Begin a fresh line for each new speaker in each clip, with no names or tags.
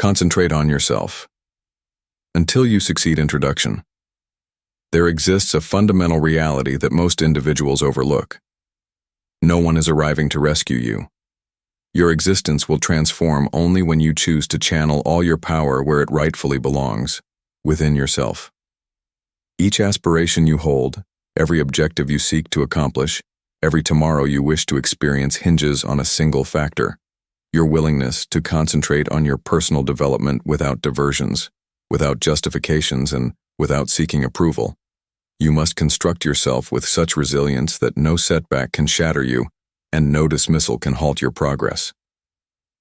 Concentrate on yourself. Until you succeed. Introduction. There exists a fundamental reality that most individuals overlook. No one is arriving to rescue you. Your existence will transform only when you choose to channel all your power where it rightfully belongs, within yourself. Each aspiration you hold, every objective you seek to accomplish, every tomorrow you wish to experience hinges on a single factor: your willingness to concentrate on your personal development without diversions, without justifications, and without seeking approval. You must construct yourself with such resilience that no setback can shatter you, and no dismissal can halt your progress.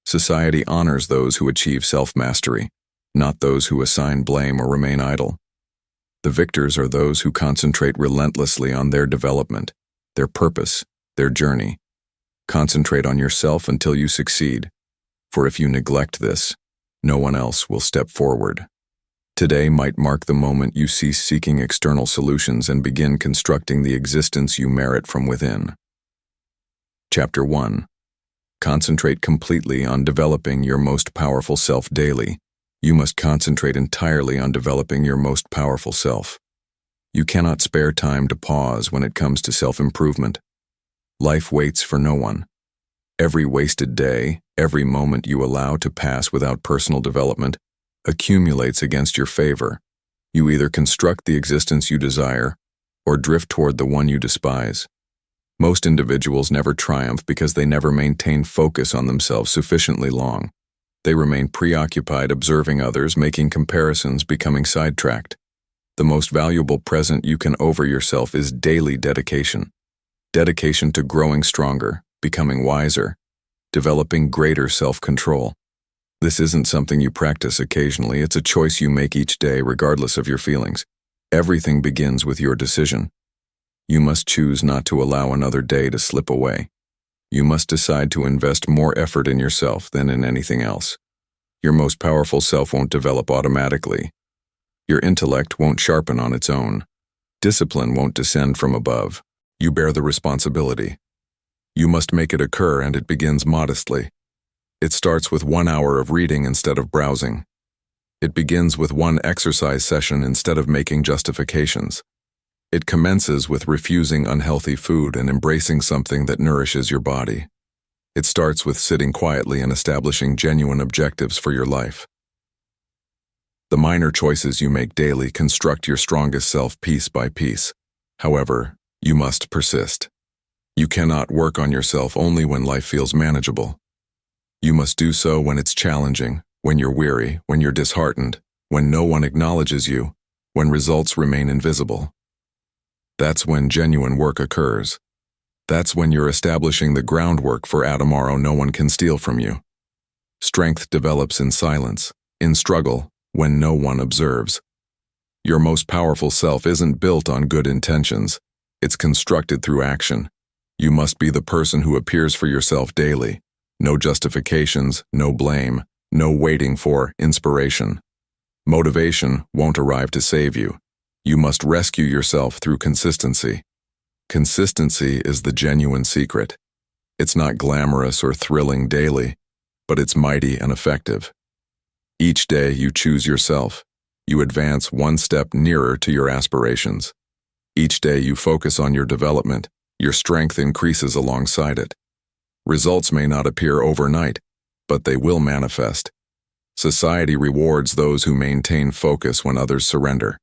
Society honors those who achieve self-mastery, not those who assign blame or remain idle. The victors are those who concentrate relentlessly on their development, their purpose, their journey. Concentrate on yourself until you succeed, for if you neglect this, no one else will step forward. Today might mark the moment you cease seeking external solutions and begin constructing the existence you merit from within. Chapter 1. Concentrate completely on developing your most powerful self daily. You must concentrate entirely on developing your most powerful self. You cannot spare time to pause when it comes to self-improvement. Life waits for no one. Every wasted day, every moment you allow to pass without personal development, accumulates against your favor. You either construct the existence you desire, or drift toward the one you despise. Most individuals never triumph because they never maintain focus on themselves sufficiently long. They remain preoccupied observing others, making comparisons, becoming sidetracked. The most valuable present you can offer yourself is daily dedication. Dedication to growing stronger, becoming wiser, developing greater self-control. This isn't something you practice occasionally, it's a choice you make each day regardless of your feelings. Everything begins with your decision. You must choose not to allow another day to slip away. You must decide to invest more effort in yourself than in anything else. Your most powerful self won't develop automatically. Your intellect won't sharpen on its own. Discipline won't descend from above. You bear the responsibility. You must make it occur, and it begins modestly. It starts with 1 hour of reading instead of browsing. It begins with 1 exercise session instead of making justifications. It commences with refusing unhealthy food and embracing something that nourishes your body. It starts with sitting quietly and establishing genuine objectives for your life. The minor choices you make daily construct your strongest self piece by piece. However, you must persist. You cannot work on yourself only when life feels manageable. You must do so when it's challenging, when you're weary, when you're disheartened, when no one acknowledges you, when results remain invisible. That's when genuine work occurs. That's when you're establishing the groundwork for a tomorrow no one can steal from you. Strength develops in silence, in struggle, when no one observes. Your most powerful self isn't built on good intentions. It's constructed through action. You must be the person who appears for yourself daily. No justifications, no blame, no waiting for inspiration. Motivation won't arrive to save you. You must rescue yourself through consistency. Consistency is the genuine secret. It's not glamorous or thrilling daily, but it's mighty and effective. Each day you choose yourself. You advance 1 step nearer to your aspirations. Each day you focus on your development. Your strength increases alongside it. Results may not appear overnight, but they will manifest. Society rewards those who maintain focus when others surrender.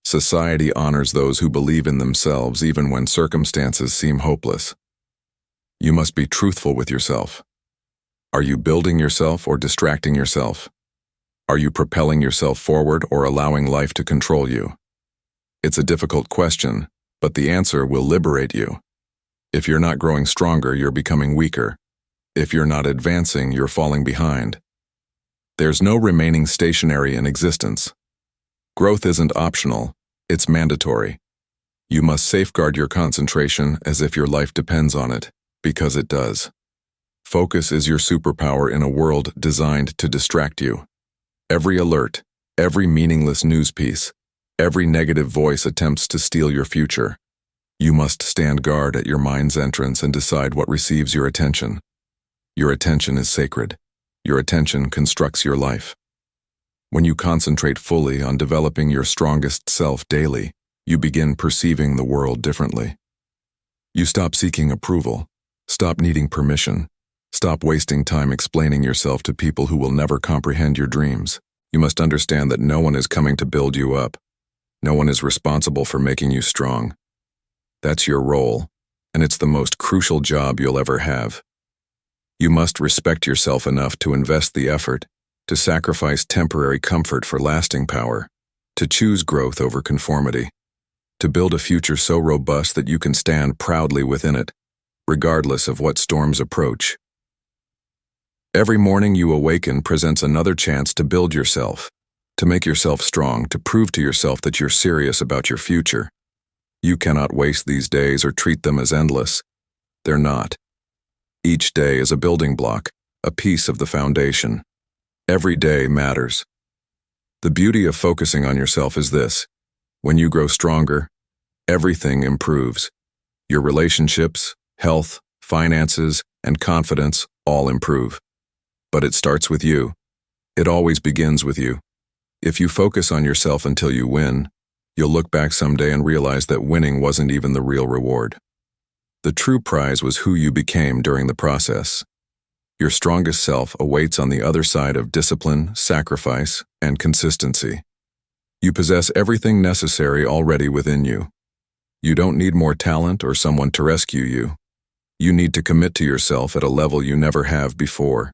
Society honors those who believe in themselves even when circumstances seem hopeless. You must be truthful with yourself. Are you building yourself or distracting yourself? Are you propelling yourself forward or allowing life to control you? It's a difficult question, but the answer will liberate you. If you're not growing stronger, you're becoming weaker. If you're not advancing, you're falling behind. There's no remaining stationary in existence. Growth isn't optional, it's mandatory. You must safeguard your concentration as if your life depends on it, because it does. Focus is your superpower in a world designed to distract you. Every alert, every meaningless news piece, every negative voice attempts to steal your future. You must stand guard at your mind's entrance and decide what receives your attention. Your attention is sacred. Your attention constructs your life. When you concentrate fully on developing your strongest self daily, you begin perceiving the world differently. You stop seeking approval, stop needing permission, stop wasting time explaining yourself to people who will never comprehend your dreams. You must understand that no one is coming to build you up. No one is responsible for making you strong. That's your role, and it's the most crucial job you'll ever have. You must respect yourself enough to invest the effort, to sacrifice temporary comfort for lasting power, to choose growth over conformity, to build a future so robust that you can stand proudly within it, regardless of what storms approach. Every morning you awaken presents another chance to build yourself, to make yourself strong, to prove to yourself that you're serious about your future. You cannot waste these days or treat them as endless. They're not. Each day is a building block, a piece of the foundation. Every day matters. The beauty of focusing on yourself is this: when you grow stronger, everything improves. Your relationships, health, finances, and confidence all improve. But it starts with you. It always begins with you. If you focus on yourself until you win, you'll look back someday and realize that winning wasn't even the real reward. The true prize was who you became during the process. Your strongest self awaits on the other side of discipline, sacrifice, and consistency. You possess everything necessary already within you. You don't need more talent or someone to rescue you. You need to commit to yourself at a level you never have before.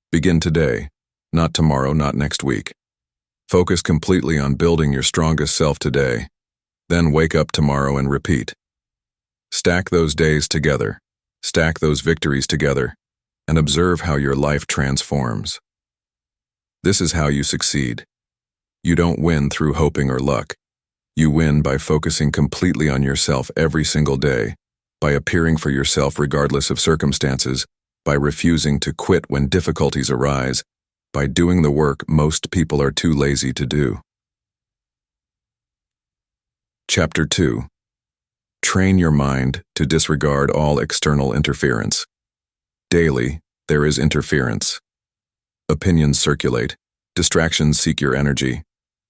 Begin today, not tomorrow, not next week. Focus completely on building your strongest self today. Then wake up tomorrow and repeat. Stack those days together, stack those victories together, and observe how your life transforms. This is how you succeed. You don't win through hoping or luck. You win by focusing completely on yourself every single day, by appearing for yourself regardless of circumstances, by refusing to quit when difficulties arise, by doing the work most people are too lazy to do. Chapter 2. Train your mind to disregard all external interference. Daily, there is interference. Opinions circulate, distractions seek your energy,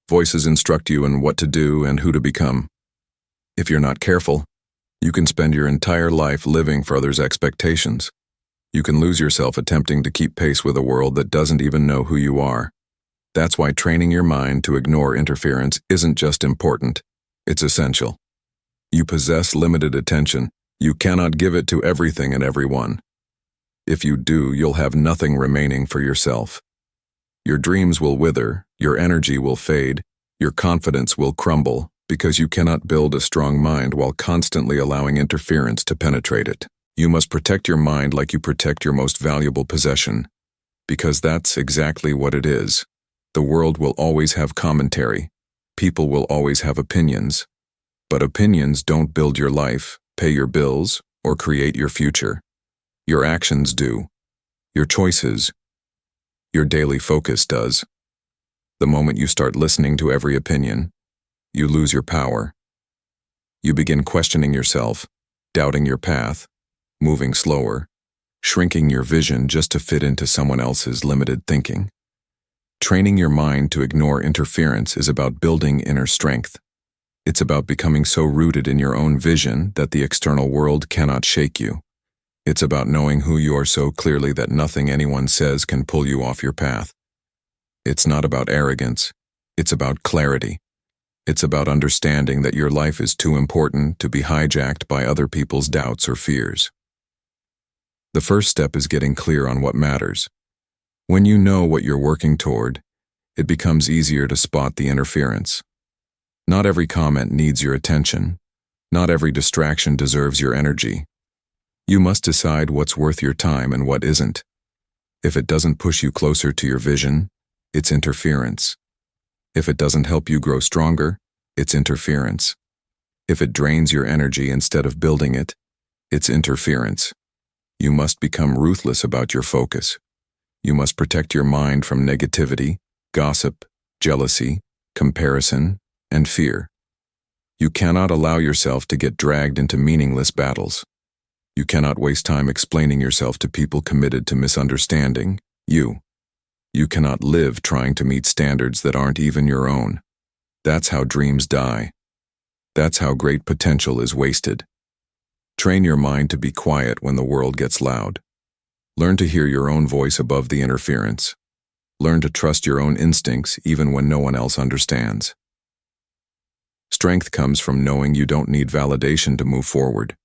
voices instruct you in what to do and who to become. If you're not careful, you can spend your entire life living for others' expectations. You can lose yourself attempting to keep pace with a world that doesn't even know who you are. That's why training your mind to ignore interference isn't just important, it's essential. You possess limited attention. You cannot give it to everything and everyone. If you do, you'll have nothing remaining for yourself. Your dreams will wither, your energy will fade, your confidence will crumble, because you cannot build a strong mind while constantly allowing interference to penetrate it. You must protect your mind like you protect your most valuable possession, because that's exactly what it is. The world will always have commentary. People will always have opinions. But opinions don't build your life, pay your bills, or create your future. Your actions do. Your choices. Your daily focus does. The moment you start listening to every opinion, you lose your power. You begin questioning yourself, doubting your path, moving slower, shrinking your vision just to fit into someone else's limited thinking. Training your mind to ignore interference is about building inner strength. It's about becoming so rooted in your own vision that the external world cannot shake you. It's about knowing who you are so clearly that nothing anyone says can pull you off your path. It's not about arrogance. It's about clarity. It's about understanding that your life is too important to be hijacked by other people's doubts or fears. The first step is getting clear on what matters. When you know what you're working toward, it becomes easier to spot the interference. Not every comment needs your attention. Not every distraction deserves your energy. You must decide what's worth your time and what isn't. If it doesn't push you closer to your vision, it's interference. If it doesn't help you grow stronger, it's interference. If it drains your energy instead of building it, it's interference. You must become ruthless about your focus. You must protect your mind from negativity, gossip, jealousy, comparison, and fear. You cannot allow yourself to get dragged into meaningless battles. You cannot waste time explaining yourself to people committed to misunderstanding you. You cannot live trying to meet standards that aren't even your own. That's how dreams die. That's how great potential is wasted. Train your mind to be quiet when the world gets loud. Learn to hear your own voice above the interference. Learn to trust your own instincts even when no one else understands. Strength comes from knowing you don't need validation to move forward.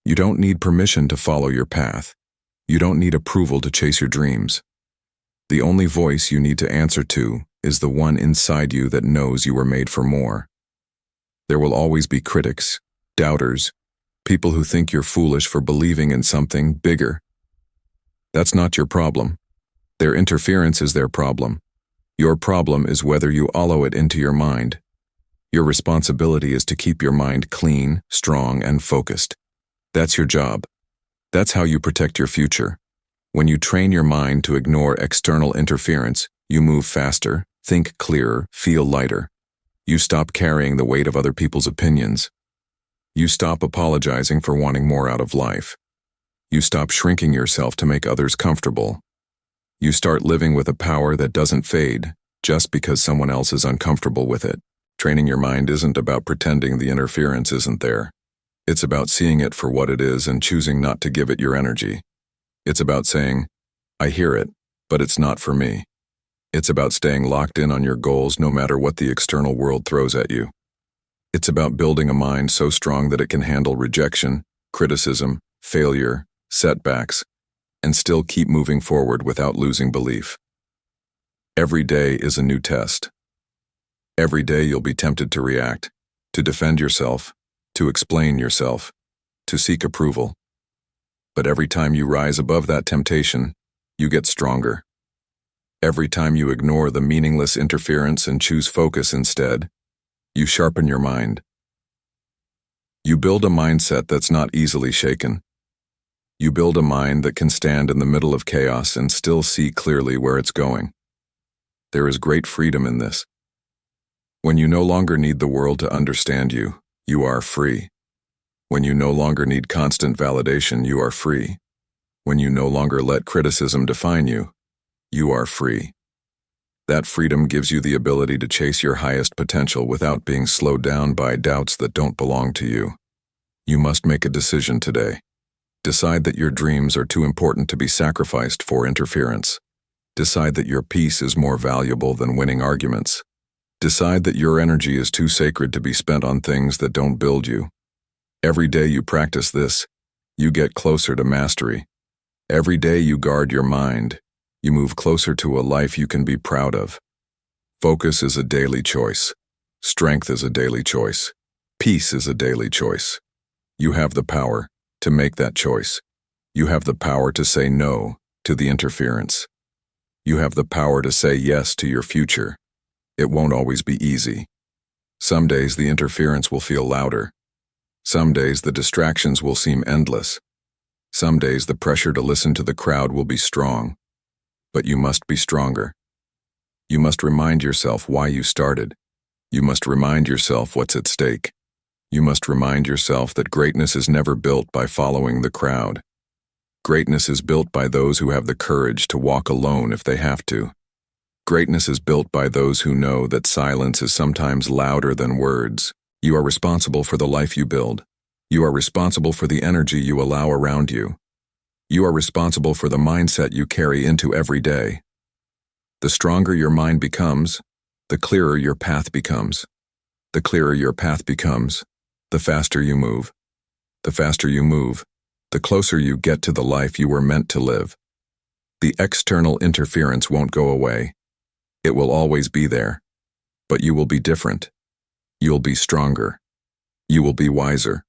You don't need permission to follow your path. You don't need approval to chase your dreams. The only voice you need to answer to is the one inside you that knows you were made for more. There will always be critics, doubters, people who think you're foolish for believing in something bigger. That's not your problem. Their interference is their problem. Your problem is whether you allow it into your mind. Your responsibility is to keep your mind clean, strong, and focused. That's your job. That's how you protect your future. When you train your mind to ignore external interference, you move faster, think clearer, feel lighter. You stop carrying the weight of other people's opinions. You stop apologizing for wanting more out of life. You stop shrinking yourself to make others comfortable. You start living with a power that doesn't fade just because someone else is uncomfortable with it. Training your mind isn't about pretending the interference isn't there. It's about seeing it for what it is and choosing not to give it your energy. It's about saying, I hear it, but it's not for me. It's about staying locked in on your goals no matter what the external world throws at you. It's about building a mind so strong that it can handle rejection, criticism, failure, setbacks, and still keep moving forward without losing belief. Every day is a new test. Every day you'll be tempted to react, to defend yourself, to explain yourself, to seek approval. But every time you rise above that temptation, you get stronger. Every time you ignore the meaningless interference and choose focus instead, you sharpen your mind. You build a mindset that's not easily shaken. You build a mind that can stand in the middle of chaos and still see clearly where it's going. There is great freedom in this. When you no longer need the world to understand you, you are free. When you no longer need constant validation, you are free. When you no longer let criticism define you, you are free. That freedom gives you the ability to chase your highest potential without being slowed down by doubts that don't belong to you. You must make a decision today. Decide that your dreams are too important to be sacrificed for interference. Decide that your peace is more valuable than winning arguments. Decide that your energy is too sacred to be spent on things that don't build you. Every day you practice this, you get closer to mastery. Every day you guard your mind, you move closer to a life you can be proud of. Focus is a daily choice. Strength is a daily choice. Peace is a daily choice. You have the power to make that choice. You have the power to say no to the interference. You have the power to say yes to your future. It won't always be easy. Some days the interference will feel louder. Some days the distractions will seem endless. Some days the pressure to listen to the crowd will be strong. But you must be stronger. You must remind yourself why you started. You must remind yourself what's at stake. You must remind yourself that greatness is never built by following the crowd. Greatness is built by those who have the courage to walk alone if they have to. Greatness is built by those who know that silence is sometimes louder than words. You are responsible for the life you build. You are responsible for the energy you allow around you. You are responsible for the mindset you carry into every day. The stronger your mind becomes, the clearer your path becomes. The clearer your path becomes, the faster you move. The faster you move, the closer you get to the life you were meant to live. The external interference won't go away. It will always be there. But you will be different. You'll be stronger. You will be wiser.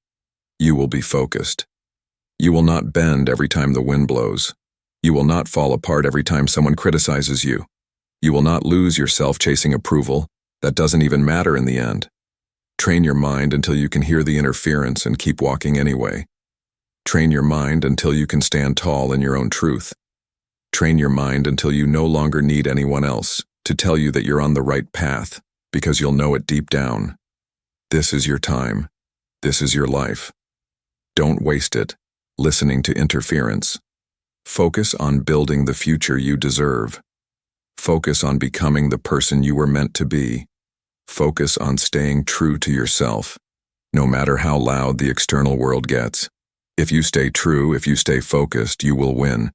You will be focused. You will not bend every time the wind blows. You will not fall apart every time someone criticizes you. You will not lose yourself chasing approval. That doesn't even matter in the end. Train your mind until you can hear the interference and keep walking anyway. Train your mind until you can stand tall in your own truth. Train your mind until you no longer need anyone else to tell you that you're on the right path, because you'll know it deep down. This is your time. This is your life. Don't waste it listening to interference. Focus on building the future you deserve. Focus on becoming the person you were meant to be. Focus on staying true to yourself, no matter how loud the external world gets. If you stay true, if you stay focused, you will win,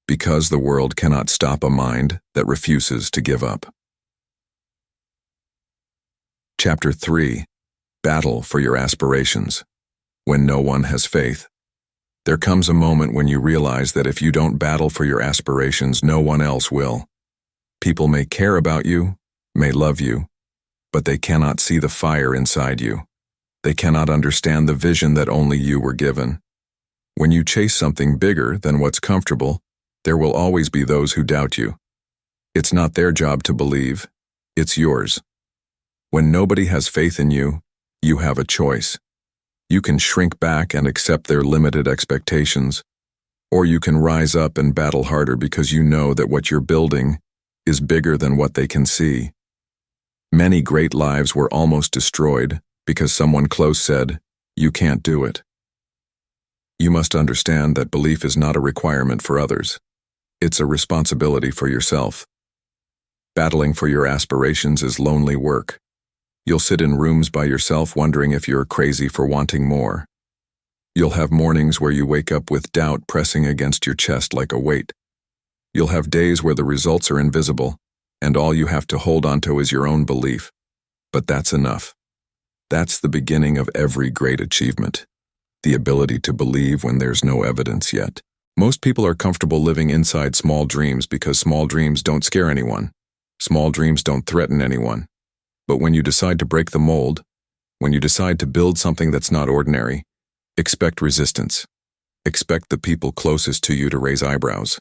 because the world cannot stop a mind that refuses to give up. Chapter 3. Battle for your aspirations. When no one has faith. There comes a moment when you realize that if you don't battle for your aspirations, no one else will. People may care about you, may love you, but they cannot see the fire inside you. They cannot understand the vision that only you were given. When you chase something bigger than what's comfortable, there will always be those who doubt you. It's not their job to believe, it's yours. When nobody has faith in you, you have a choice. You can shrink back and accept their limited expectations, or you can rise up and battle harder because you know that what you're building is bigger than what they can see. Many great lives were almost destroyed because someone close said, "You can't do it." You must understand that belief is not a requirement for others. It's a responsibility for yourself. Battling for your aspirations is lonely work. You'll sit in rooms by yourself wondering if you're crazy for wanting more. You'll have mornings where you wake up with doubt pressing against your chest like a weight. You'll have days where the results are invisible, and all you have to hold onto is your own belief. But that's enough. That's the beginning of every great achievement. The ability to believe when there's no evidence yet. Most people are comfortable living inside small dreams because small dreams don't scare anyone. Small dreams don't threaten anyone. But when you decide to break the mold, when you decide to build something that's not ordinary, expect resistance. Expect the people closest to you to raise eyebrows.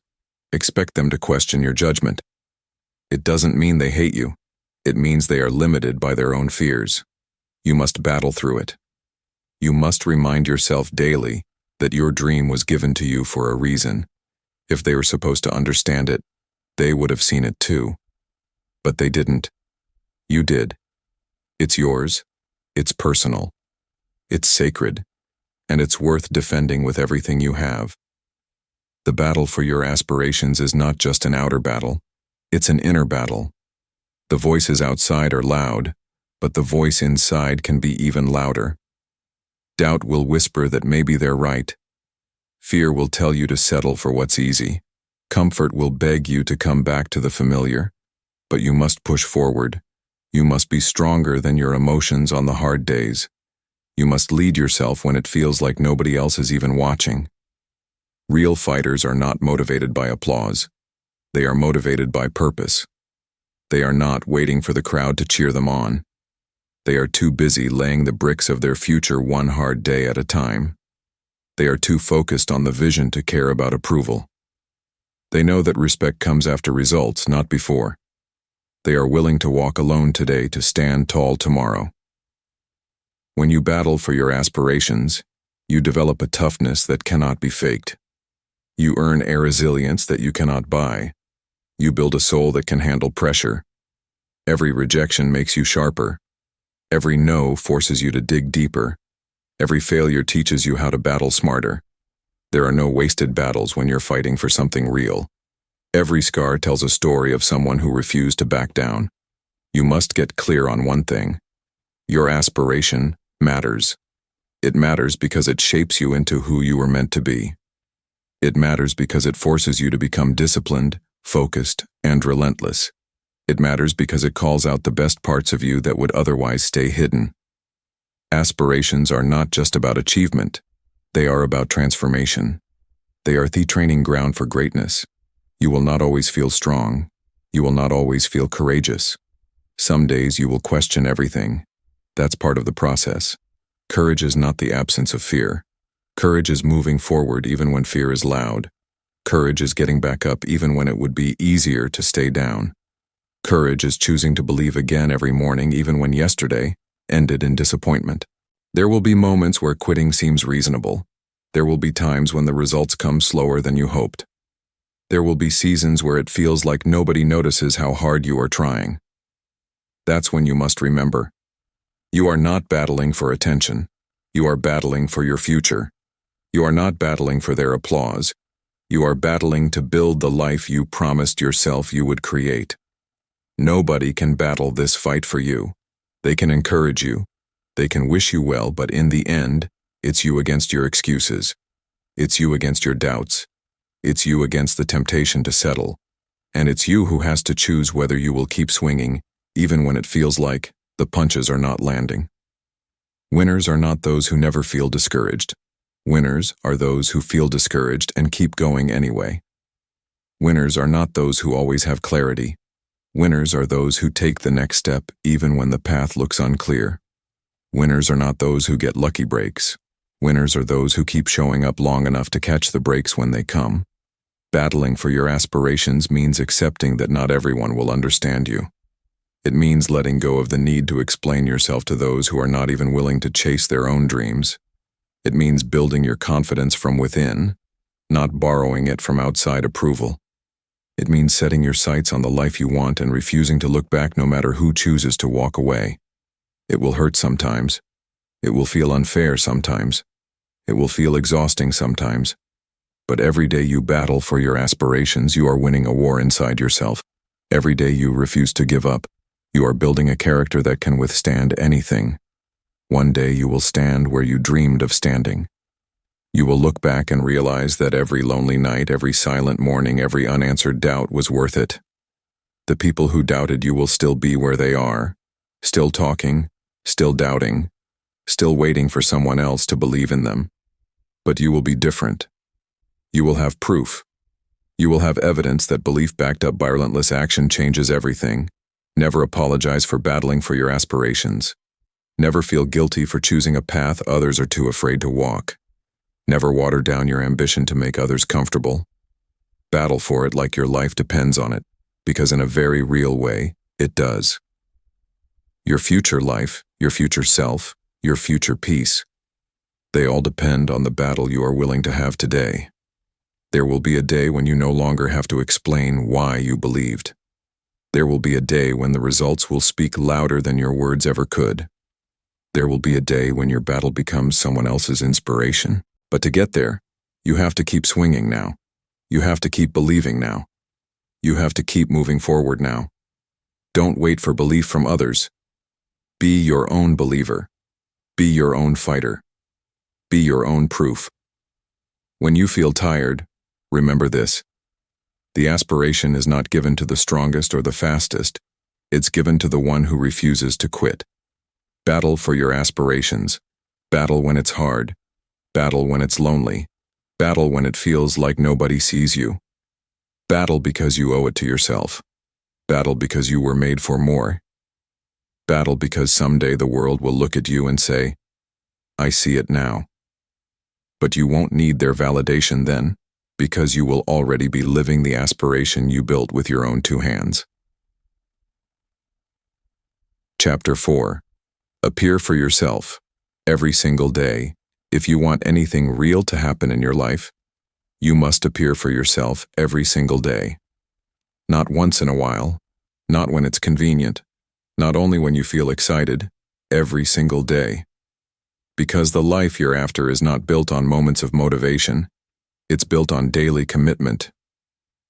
Expect them to question your judgment. It doesn't mean they hate you. It means they are limited by their own fears. You must battle through it. You must remind yourself daily that your dream was given to you for a reason. If they were supposed to understand it, they would have seen it too. But they didn't. You did. It's yours. It's personal. It's sacred. And it's worth defending with everything you have. The battle for your aspirations is not just an outer battle. It's an inner battle. The voices outside are loud, but the voice inside can be even louder. Doubt will whisper that maybe they're right. Fear will tell you to settle for what's easy. Comfort will beg you to come back to the familiar. But you must push forward. You must be stronger than your emotions on the hard days. You must lead yourself when it feels like nobody else is even watching. Real fighters are not motivated by applause. They are motivated by purpose. They are not waiting for the crowd to cheer them on. They are too busy laying the bricks of their future one hard day at a time. They are too focused on the vision to care about approval. They know that respect comes after results, not before. They are willing to walk alone today to stand tall tomorrow. When you battle for your aspirations, you develop a toughness that cannot be faked. You earn a resilience that you cannot buy. You build a soul that can handle pressure. Every rejection makes you sharper. Every no forces you to dig deeper. Every failure teaches you how to battle smarter. There are no wasted battles when you're fighting for something real. Every scar tells a story of someone who refused to back down. You must get clear on one thing. Your aspiration matters. It matters because it shapes you into who you were meant to be. It matters because it forces you to become disciplined, focused, and relentless. It matters because it calls out the best parts of you that would otherwise stay hidden. Aspirations are not just about achievement. They are about transformation. They are the training ground for greatness. You will not always feel strong. You will not always feel courageous. Some days you will question everything. That's part of the process. Courage is not the absence of fear. Courage is moving forward even when fear is loud. Courage is getting back up even when it would be easier to stay down. Courage is choosing to believe again every morning even when yesterday ended in disappointment. There will be moments where quitting seems reasonable. There will be times when the results come slower than you hoped. There will be seasons where it feels like nobody notices how hard you are trying. That's when you must remember. You are not battling for attention. You are battling for your future. You are not battling for their applause. You are battling to build the life you promised yourself you would create. Nobody can battle this fight for you. They can encourage you. They can wish you well, but in the end, it's you against your excuses. It's you against your doubts. It's you against the temptation to settle. And it's you who has to choose whether you will keep swinging, even when it feels like the punches are not landing. Winners are not those who never feel discouraged. Winners are those who feel discouraged and keep going anyway. Winners are not those who always have clarity. Winners are those who take the next step even when the path looks unclear. Winners are not those who get lucky breaks. Winners are those who keep showing up long enough to catch the breaks when they come. Battling for your aspirations means accepting that not everyone will understand you. It means letting go of the need to explain yourself to those who are not even willing to chase their own dreams. It means building your confidence from within, not borrowing it from outside approval. It means setting your sights on the life you want and refusing to look back no matter who chooses to walk away. It will hurt sometimes. It will feel unfair sometimes. It will feel exhausting sometimes. But every day you battle for your aspirations, you are winning a war inside yourself. Every day you refuse to give up, you are building a character that can withstand anything. One day you will stand where you dreamed of standing. You will look back and realize that every lonely night, every silent morning, every unanswered doubt was worth it. The people who doubted you will still be where they are, still talking, still doubting, still waiting for someone else to believe in them. But you will be different. You will have proof. You will have evidence that belief backed up by relentless action changes everything. Never apologize for battling for your aspirations. Never feel guilty for choosing a path others are too afraid to walk. Never water down your ambition to make others comfortable. Battle for it like your life depends on it, because in a very real way, it does. Your future life, your future self, your future peace, they all depend on the battle you are willing to have today. There will be a day when you no longer have to explain why you believed. There will be a day when the results will speak louder than your words ever could. There will be a day when your battle becomes someone else's inspiration. But to get there, you have to keep swinging now. You have to keep believing now. You have to keep moving forward now. Don't wait for belief from others. Be your own believer. Be your own fighter. Be your own proof. When you feel tired, remember this. The aspiration is not given to the strongest or the fastest. It's given to the one who refuses to quit. Battle for your aspirations. Battle when it's hard. Battle when it's lonely. Battle when it feels like nobody sees you. Battle because you owe it to yourself. Battle because you were made for more. Battle because someday the world will look at you and say, I see it now. But you won't need their validation then, because you will already be living the aspiration you built with your own two hands. Chapter 4. Appear for yourself. Every single day. If you want anything real to happen in your life, you must appear for yourself every single day. Not once in a while, not when it's convenient, not only when you feel excited, every single day. Because the life you're after is not built on moments of motivation, it's built on daily commitment.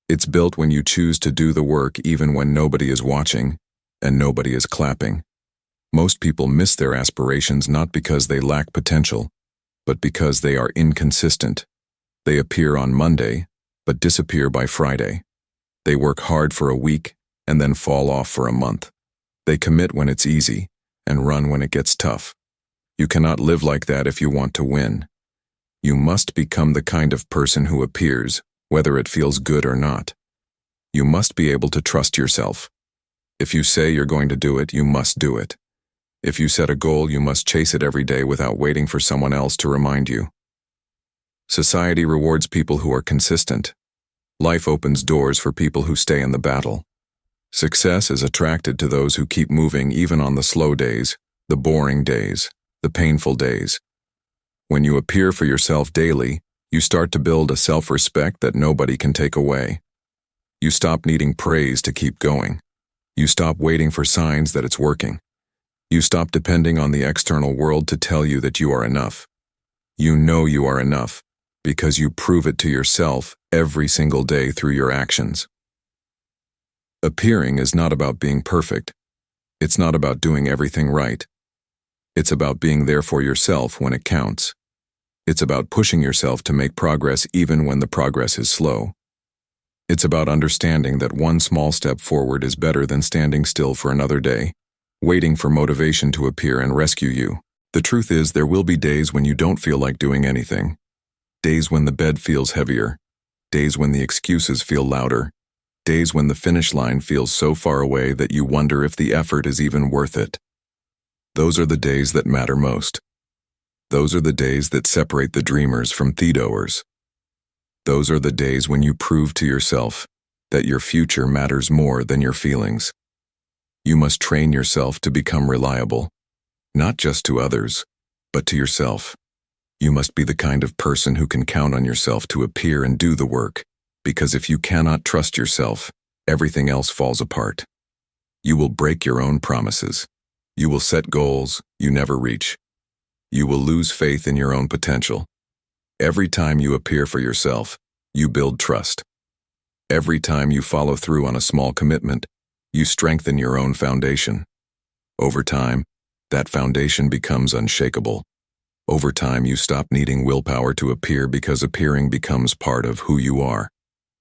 It's built when you choose to do the work even when nobody is watching and nobody is clapping. Most people miss their aspirations not because they lack potential, but because they are inconsistent. They appear on Monday, but disappear by Friday. They work hard for a week and then fall off for a month. They commit when it's easy and run when it gets tough. You cannot live like that if you want to win. You must become the kind of person who appears, whether it feels good or not. You must be able to trust yourself. If you say you're going to do it, you must do it. If you set a goal, you must chase it every day without waiting for someone else to remind you. Society rewards people who are consistent. Life opens doors for people who stay in the battle. Success is attracted to those who keep moving even on the slow days, the boring days, the painful days. When you appear for yourself daily, you start to build a self-respect that nobody can take away. You stop needing praise to keep going. You stop waiting for signs that it's working. You stop depending on the external world to tell you that you are enough. You know you are enough because you prove it to yourself every single day through your actions. Appearing is not about being perfect. It's not about doing everything right. It's about being there for yourself when it counts. It's about pushing yourself to make progress even when the progress is slow. It's about understanding that one small step forward is better than standing still for another day, waiting for motivation to appear and rescue you. The truth is, there will be days when you don't feel like doing anything. Days when the bed feels heavier. Days when the excuses feel louder. Days when the finish line feels so far away that you wonder if the effort is even worth it. Those are the days that matter most. Those are the days that separate the dreamers from theodoers. Those are the days when you prove to yourself that your future matters more than your feelings. You must train yourself to become reliable, not just to others, but to yourself. You must be the kind of person who can count on yourself to appear and do the work, because if you cannot trust yourself, everything else falls apart. You will break your own promises. You will set goals you never reach. You will lose faith in your own potential. Every time you appear for yourself, you build trust. Every time you follow through on a small commitment, you strengthen your own foundation. Over time, that foundation becomes unshakable. Over time, you stop needing willpower to appear because appearing becomes part of who you are.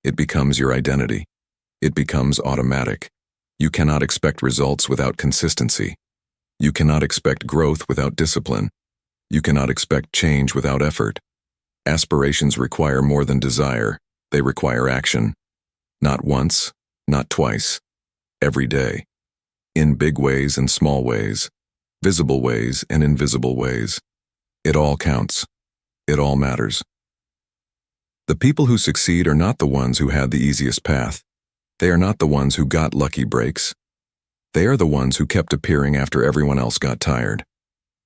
It becomes your identity. It becomes automatic. You cannot expect results without consistency. You cannot expect growth without discipline. You cannot expect change without effort. Aspirations require more than desire. They require action. Not once, not twice. Every day. In big ways and small ways. Visible ways and invisible ways. It all counts. It all matters. The people who succeed are not the ones who had the easiest path. They are not the ones who got lucky breaks. They are the ones who kept appearing after everyone else got tired.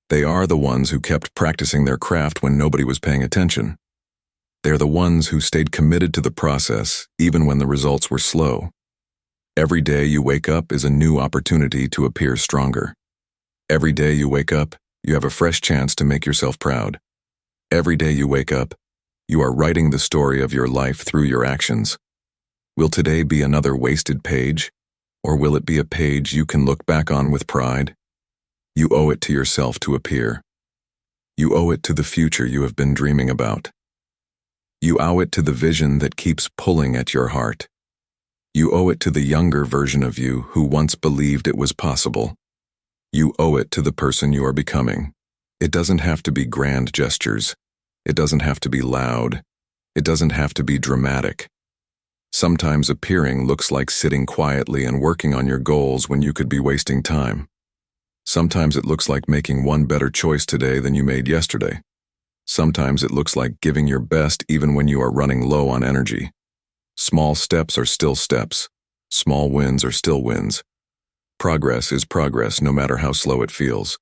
They are the ones who kept practicing their craft when nobody was paying attention. They're the ones who stayed committed to the process even when the results were slow. Every day you wake up is a new opportunity to appear stronger. Every day you wake up, you have a fresh chance to make yourself proud. Every day you wake up, you are writing the story of your life through your actions. Will today be another wasted page, or will it be a page you can look back on with pride? You owe it to yourself to appear. You owe it to the future you have been dreaming about. You owe it to the vision that keeps pulling at your heart. You owe it to the younger version of you who once believed it was possible. You owe it to the person you are becoming. It doesn't have to be grand gestures. It doesn't have to be loud. It doesn't have to be dramatic. Sometimes appearing looks like sitting quietly and working on your goals when you could be wasting time. Sometimes it looks like making one better choice today than you made yesterday. Sometimes it looks like giving your best even when you are running low on energy. Small steps are still steps. Small wins are still wins. Progress is progress no matter how slow it feels.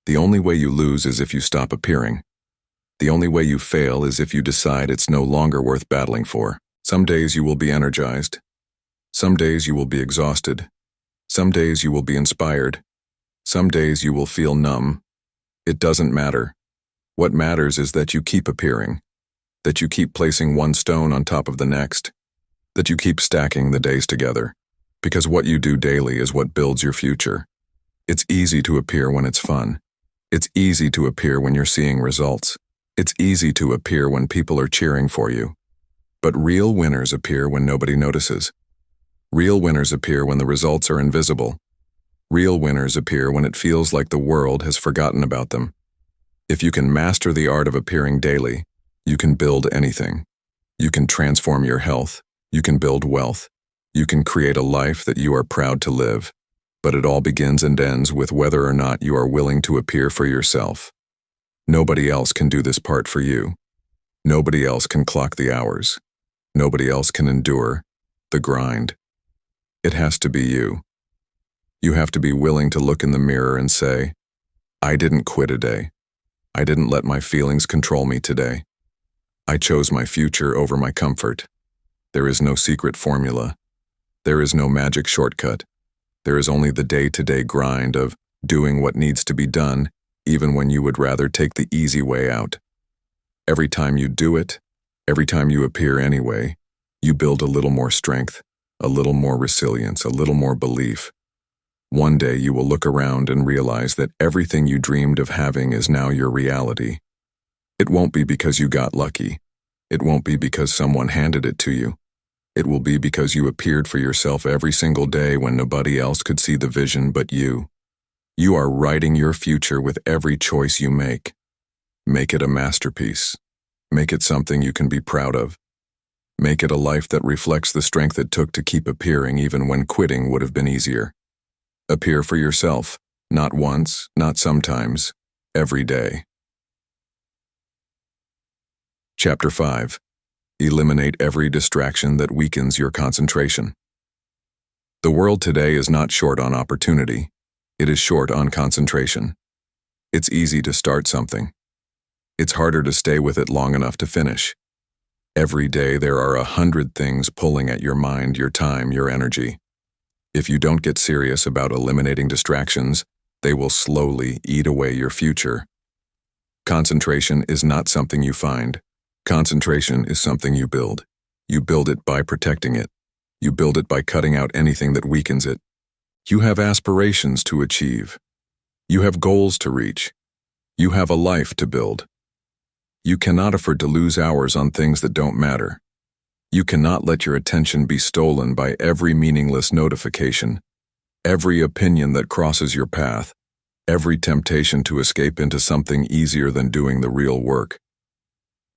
The only way you lose is if you stop appearing. The only way you fail is if you decide it's no longer worth battling for. Some days you will be energized. Some days you will be exhausted. Some days you will be inspired. Some days you will feel numb. It doesn't matter. What matters is that you keep appearing, that you keep placing one stone on top of the next, that you keep stacking the days together, because what you do daily is what builds your future. It's easy to appear when it's fun. It's easy to appear when you're seeing results. It's easy to appear when people are cheering for you. But real winners appear when nobody notices. Real winners appear when the results are invisible. Real winners appear when it feels like the world has forgotten about them. If you can master the art of appearing daily, you can build anything. You can transform your health. You can build wealth. You can create a life that you are proud to live. But it all begins and ends with whether or not you are willing to appear for yourself. Nobody else can do this part for you. Nobody else can clock the hours. Nobody else can endure the grind. It has to be you. You have to be willing to look in the mirror and say, I didn't quit a day. I didn't let my feelings control me today. I chose my future over my comfort. There is no secret formula. There is no magic shortcut. There is only the day-to-day grind of doing what needs to be done, even when you would rather take the easy way out. Every time you do it, every time you appear anyway, you build a little more strength, a little more resilience, a little more belief. One day you will look around and realize that everything you dreamed of having is now your reality. It won't be because you got lucky. It won't be because someone handed it to you. It will be because you appeared for yourself every single day when nobody else could see the vision but you. You are writing your future with every choice you make. Make it a masterpiece. Make it something you can be proud of. Make it a life that reflects the strength it took to keep appearing even when quitting would have been easier. Appear for yourself, not once, not sometimes, every day. Chapter 5. Eliminate every distraction that weakens your concentration. The world today is not short on opportunity. It is short on concentration. It's easy to start something. It's harder to stay with it long enough to finish. Every day there are 100 things pulling at your mind, your time, your energy. If you don't get serious about eliminating distractions, they will slowly eat away your future. Concentration is not something you find. Concentration is something you build. You build it by protecting it. You build it by cutting out anything that weakens it. You have aspirations to achieve. You have goals to reach. You have a life to build. You cannot afford to lose hours on things that don't matter. You cannot let your attention be stolen by every meaningless notification, every opinion that crosses your path, every temptation to escape into something easier than doing the real work.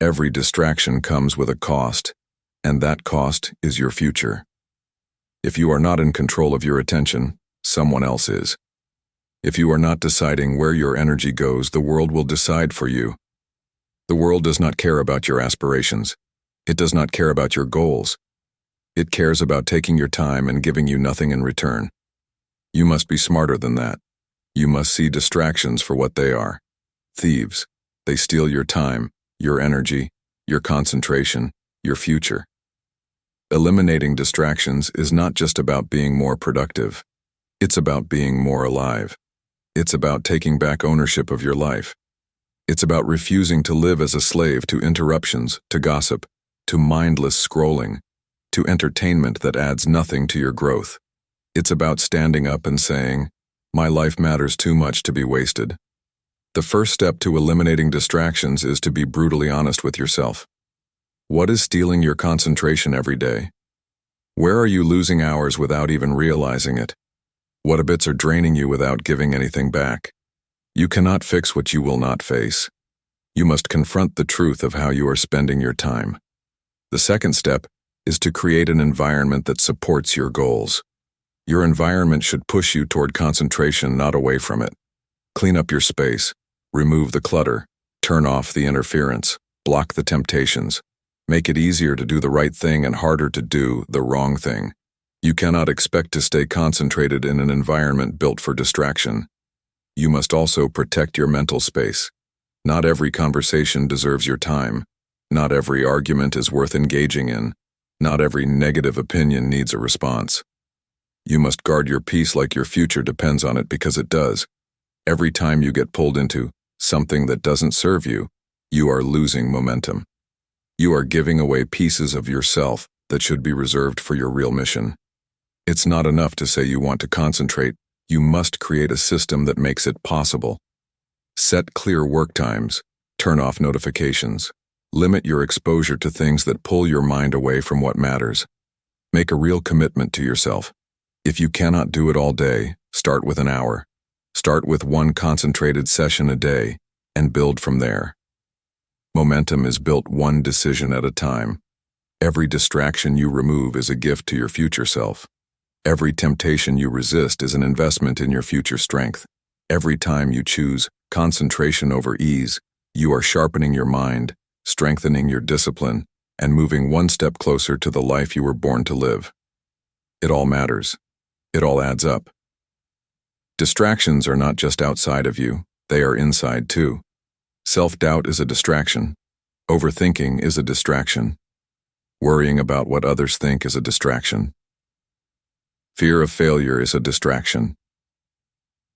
Every distraction comes with a cost, and that cost is your future. If you are not in control of your attention, someone else is. If you are not deciding where your energy goes, the world will decide for you. The world does not care about your aspirations. It does not care about your goals. It cares about taking your time and giving you nothing in return. You must be smarter than that. You must see distractions for what they are. Thieves. They steal your time, your energy, your concentration, your future. Eliminating distractions is not just about being more productive. It's about being more alive. It's about taking back ownership of your life. It's about refusing to live as a slave to interruptions, to gossip, to mindless scrolling, to entertainment that adds nothing to your growth. It's about standing up and saying, "My life matters too much to be wasted." The first step to eliminating distractions is to be brutally honest with yourself. What is stealing your concentration every day? Where are you losing hours without even realizing it? What habits are draining you without giving anything back? You cannot fix what you will not face. You must confront the truth of how you are spending your time. The second step is to create an environment that supports your goals. Your environment should push you toward concentration, not away from it. Clean up your space, remove the clutter, turn off the interference, block the temptations. Make it easier to do the right thing and harder to do the wrong thing. You cannot expect to stay concentrated in an environment built for distraction. You must also protect your mental space. Not every conversation deserves your time. Not every argument is worth engaging in. Not every negative opinion needs a response. You must guard your peace like your future depends on it, because it does. Every time you get pulled into something that doesn't serve you, you are losing momentum. You are giving away pieces of yourself that should be reserved for your real mission. It's not enough to say you want to concentrate. You must create a system that makes it possible. Set clear work times. Turn off notifications. Limit your exposure to things that pull your mind away from what matters. Make a real commitment to yourself. If you cannot do it all day, start with an hour. Start with one concentrated session a day and build from there. Momentum is built one decision at a time. Every distraction you remove is a gift to your future self. Every temptation you resist is an investment in your future strength. Every time you choose concentration over ease, you are sharpening your mind, strengthening your discipline, and moving one step closer to the life you were born to live. It all matters. It all adds up. Distractions are not just outside of you, they are inside too. Self-doubt is a distraction. Overthinking is a distraction. Worrying about what others think is a distraction. Fear of failure is a distraction.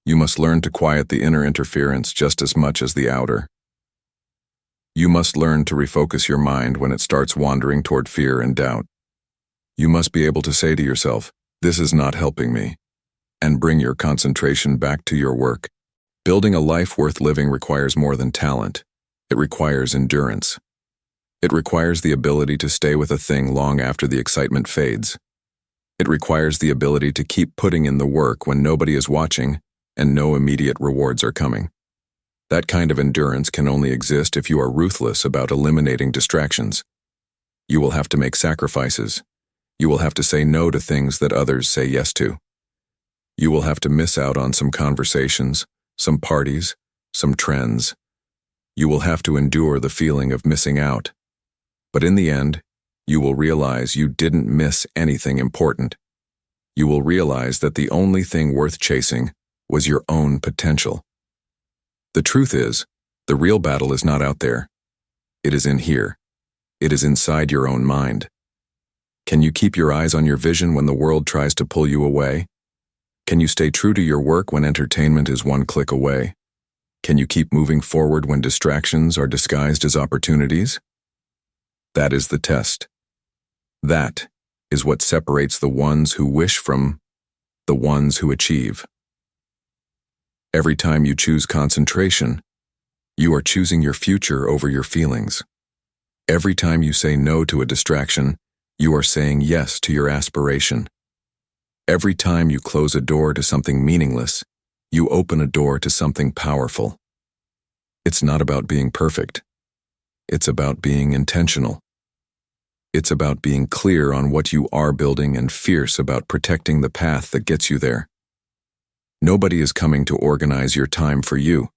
You must learn to quiet the inner interference just as much as the outer. You must learn to refocus your mind when it starts wandering toward fear and doubt. You must be able to say to yourself, "This is not helping me," and bring your concentration back to your work. Building a life worth living requires more than talent. It requires endurance. It requires the ability to stay with a thing long after the excitement fades. It requires the ability to keep putting in the work when nobody is watching and no immediate rewards are coming. That kind of endurance can only exist if you are ruthless about eliminating distractions. You will have to make sacrifices. You will have to say no to things that others say yes to. You will have to miss out on some conversations, some parties, some trends. You will have to endure the feeling of missing out. But in the end, you will realize you didn't miss anything important. You will realize that the only thing worth chasing was your own potential. The truth is, the real battle is not out there. It is in here. It is inside your own mind. Can you keep your eyes on your vision when the world tries to pull you away? Can you stay true to your work when entertainment is one click away? Can you keep moving forward when distractions are disguised as opportunities? That is the test. That is what separates the ones who wish from the ones who achieve. Every time you choose concentration, you are choosing your future over your feelings. Every time you say no to a distraction, you are saying yes to your aspiration. Every time you close a door to something meaningless, you open a door to something powerful. It's not about being perfect. It's about being intentional. It's about being clear on what you are building and fierce about protecting the path that gets you there. Nobody is coming to organize your time for you.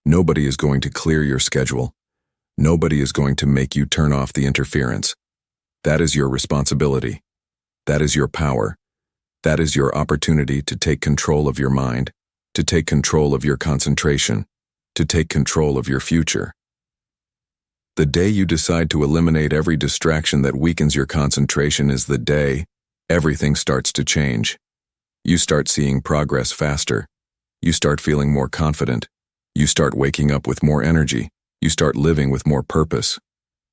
Nobody is going to clear your schedule. Nobody is going to make you turn off the interference. That is your responsibility. That is your power. That is your opportunity to take control of your mind, to take control of your concentration, to take control of your future. The day you decide to eliminate every distraction that weakens your concentration is the day everything starts to change. You start seeing progress faster. You start feeling more confident. You start waking up with more energy. You start living with more purpose.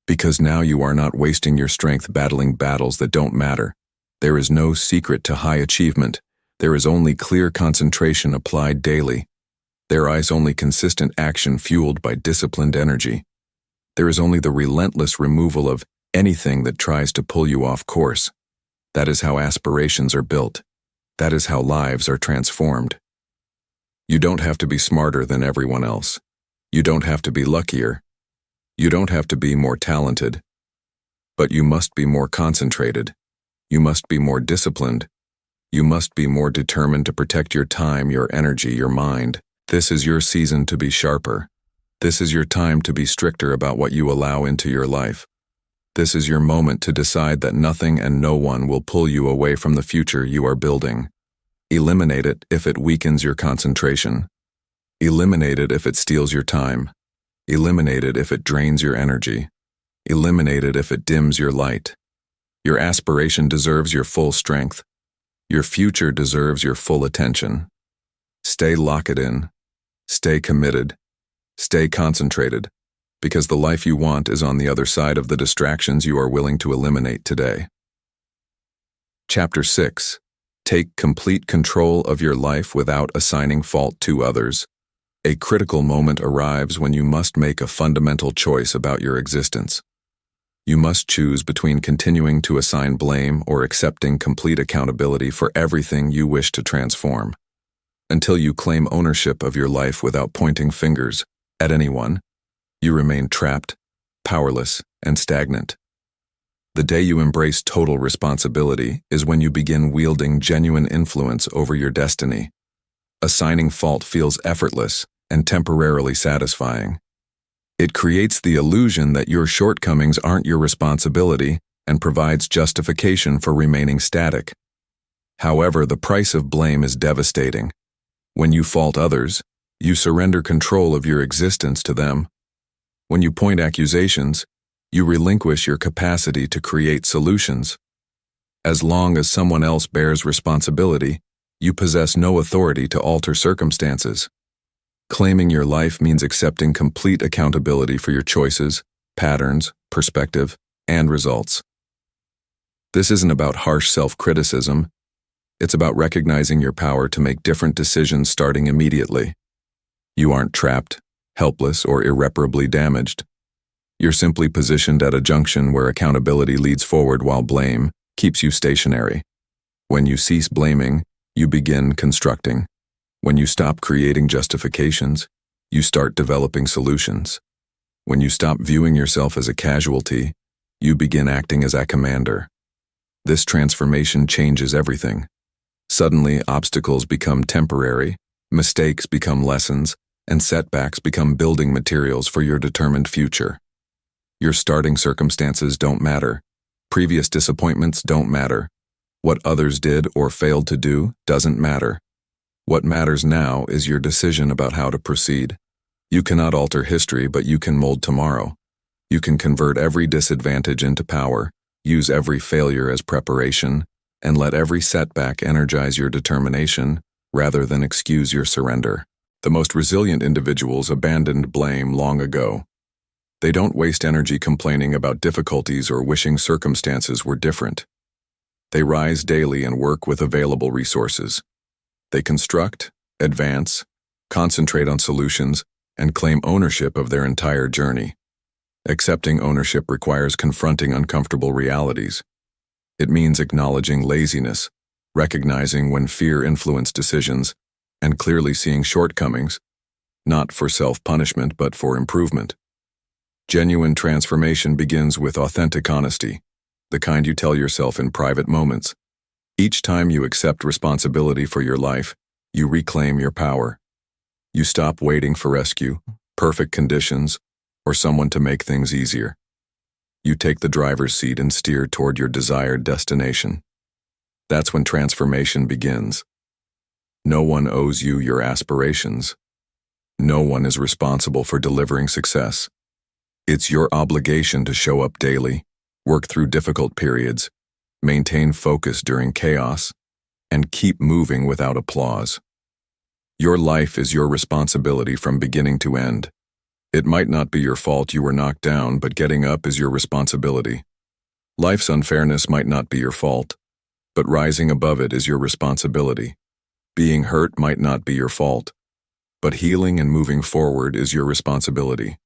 Because now you are not wasting your strength battling battles that don't matter. There is no secret to high achievement. There is only clear concentration applied daily. There is only consistent action fueled by disciplined energy. There is only the relentless removal of anything that tries to pull you off course. That is how aspirations are built. That is how lives are transformed. You don't have to be smarter than everyone else. You don't have to be luckier. You don't have to be more talented. But you must be more concentrated. You must be more disciplined. You must be more determined to protect your time, your energy, your mind. This is your season to be sharper. This is your time to be stricter about what you allow into your life. This is your moment to decide that nothing and no one will pull you away from the future you are building. Eliminate it if it weakens your concentration. Eliminate it if it steals your time. Eliminate it if it drains your energy. Eliminate it if it dims your light. Your aspiration deserves your full strength. Your future deserves your full attention. Stay locked in. Stay committed. Stay concentrated, because the life you want is on the other side of the distractions you are willing to eliminate today. Chapter 6. Take complete control of your life without assigning fault to others. A critical moment arrives when you must make a fundamental choice about your existence. You must choose between continuing to assign blame or accepting complete accountability for everything you wish to transform. Until you claim ownership of your life without pointing fingers at anyone, you remain trapped, powerless, and stagnant. The day you embrace total responsibility is when you begin wielding genuine influence over your destiny. Assigning fault feels effortless and temporarily satisfying. It creates the illusion that your shortcomings aren't your responsibility and provides justification for remaining static. However, the price of blame is devastating. When you fault others, you surrender control of your existence to them. When you point accusations, you relinquish your capacity to create solutions. As long as someone else bears responsibility, you possess no authority to alter circumstances. Claiming your life means accepting complete accountability for your choices, patterns, perspective, and results. This isn't about harsh self-criticism. It's about recognizing your power to make different decisions starting immediately. You aren't trapped, helpless, or irreparably damaged. You're simply positioned at a junction where accountability leads forward while blame keeps you stationary. When you cease blaming, you begin constructing. When you stop creating justifications, you start developing solutions. When you stop viewing yourself as a casualty, you begin acting as a commander. This transformation changes everything. Suddenly, obstacles become temporary, mistakes become lessons, and setbacks become building materials for your determined future. Your starting circumstances don't matter. Previous disappointments don't matter. What others did or failed to do doesn't matter. What matters now is your decision about how to proceed. You cannot alter history, but you can mold tomorrow. You can convert every disadvantage into power, use every failure as preparation, and let every setback energize your determination rather than excuse your surrender. The most resilient individuals abandoned blame long ago. They don't waste energy complaining about difficulties or wishing circumstances were different. They rise daily and work with available resources. They construct, advance, concentrate on solutions, and claim ownership of their entire journey. Accepting ownership requires confronting uncomfortable realities. It means acknowledging laziness, recognizing when fear influenced decisions, and clearly seeing shortcomings, not for self-punishment but for improvement. Genuine transformation begins with authentic honesty, the kind you tell yourself in private moments. Each time you accept responsibility for your life, you reclaim your power. You stop waiting for rescue, perfect conditions, or someone to make things easier. You take the driver's seat and steer toward your desired destination. That's when transformation begins. No one owes you your aspirations. No one is responsible for delivering success. It's your obligation to show up daily, work through difficult periods, maintain focus during chaos, and keep moving without applause. Your life is your responsibility from beginning to end. It might not be your fault you were knocked down, but getting up is your responsibility. Life's unfairness might not be your fault, but rising above it is your responsibility. Being hurt might not be your fault, but healing and moving forward is your responsibility.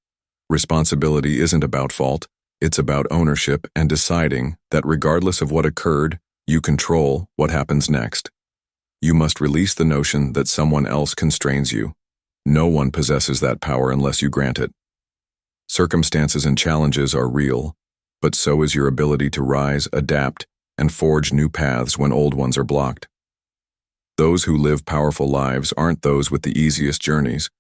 Responsibility isn't about fault, it's about ownership and deciding that regardless of what occurred, you control what happens next. You must release the notion that someone else constrains you. No one possesses that power unless you grant it. Circumstances and challenges are real, but so is your ability to rise, adapt, and forge new paths when old ones are blocked. Those who live powerful lives aren't those with the easiest journeys.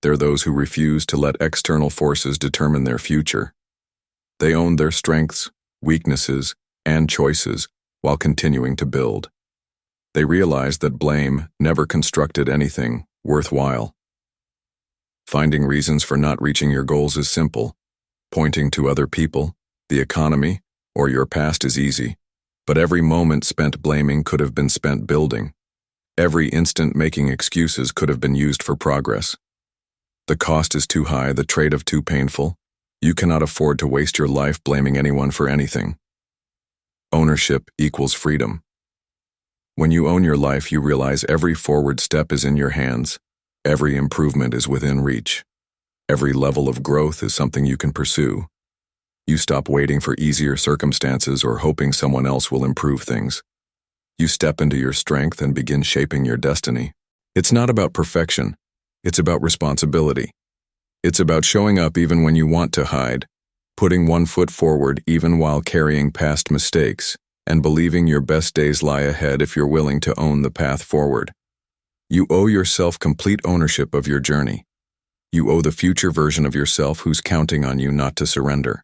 They're those who refuse to let external forces determine their future. They own their strengths, weaknesses, and choices while continuing to build. They realize that blame never constructed anything worthwhile. Finding reasons for not reaching your goals is simple. Pointing to other people, the economy, or your past is easy. But every moment spent blaming could have been spent building. Every instant making excuses could have been used for progress. The cost is too high, the trade-off too painful. You cannot afford to waste your life blaming anyone for anything. Ownership equals freedom. When you own your life, you realize every forward step is in your hands. Every improvement is within reach. Every level of growth is something you can pursue. You stop waiting for easier circumstances or hoping someone else will improve things. You step into your strength and begin shaping your destiny. It's not about perfection. It's about responsibility. It's about showing up even when you want to hide, putting one foot forward even while carrying past mistakes, and believing your best days lie ahead if you're willing to own the path forward. You owe yourself complete ownership of your journey. You owe the future version of yourself who's counting on you not to surrender.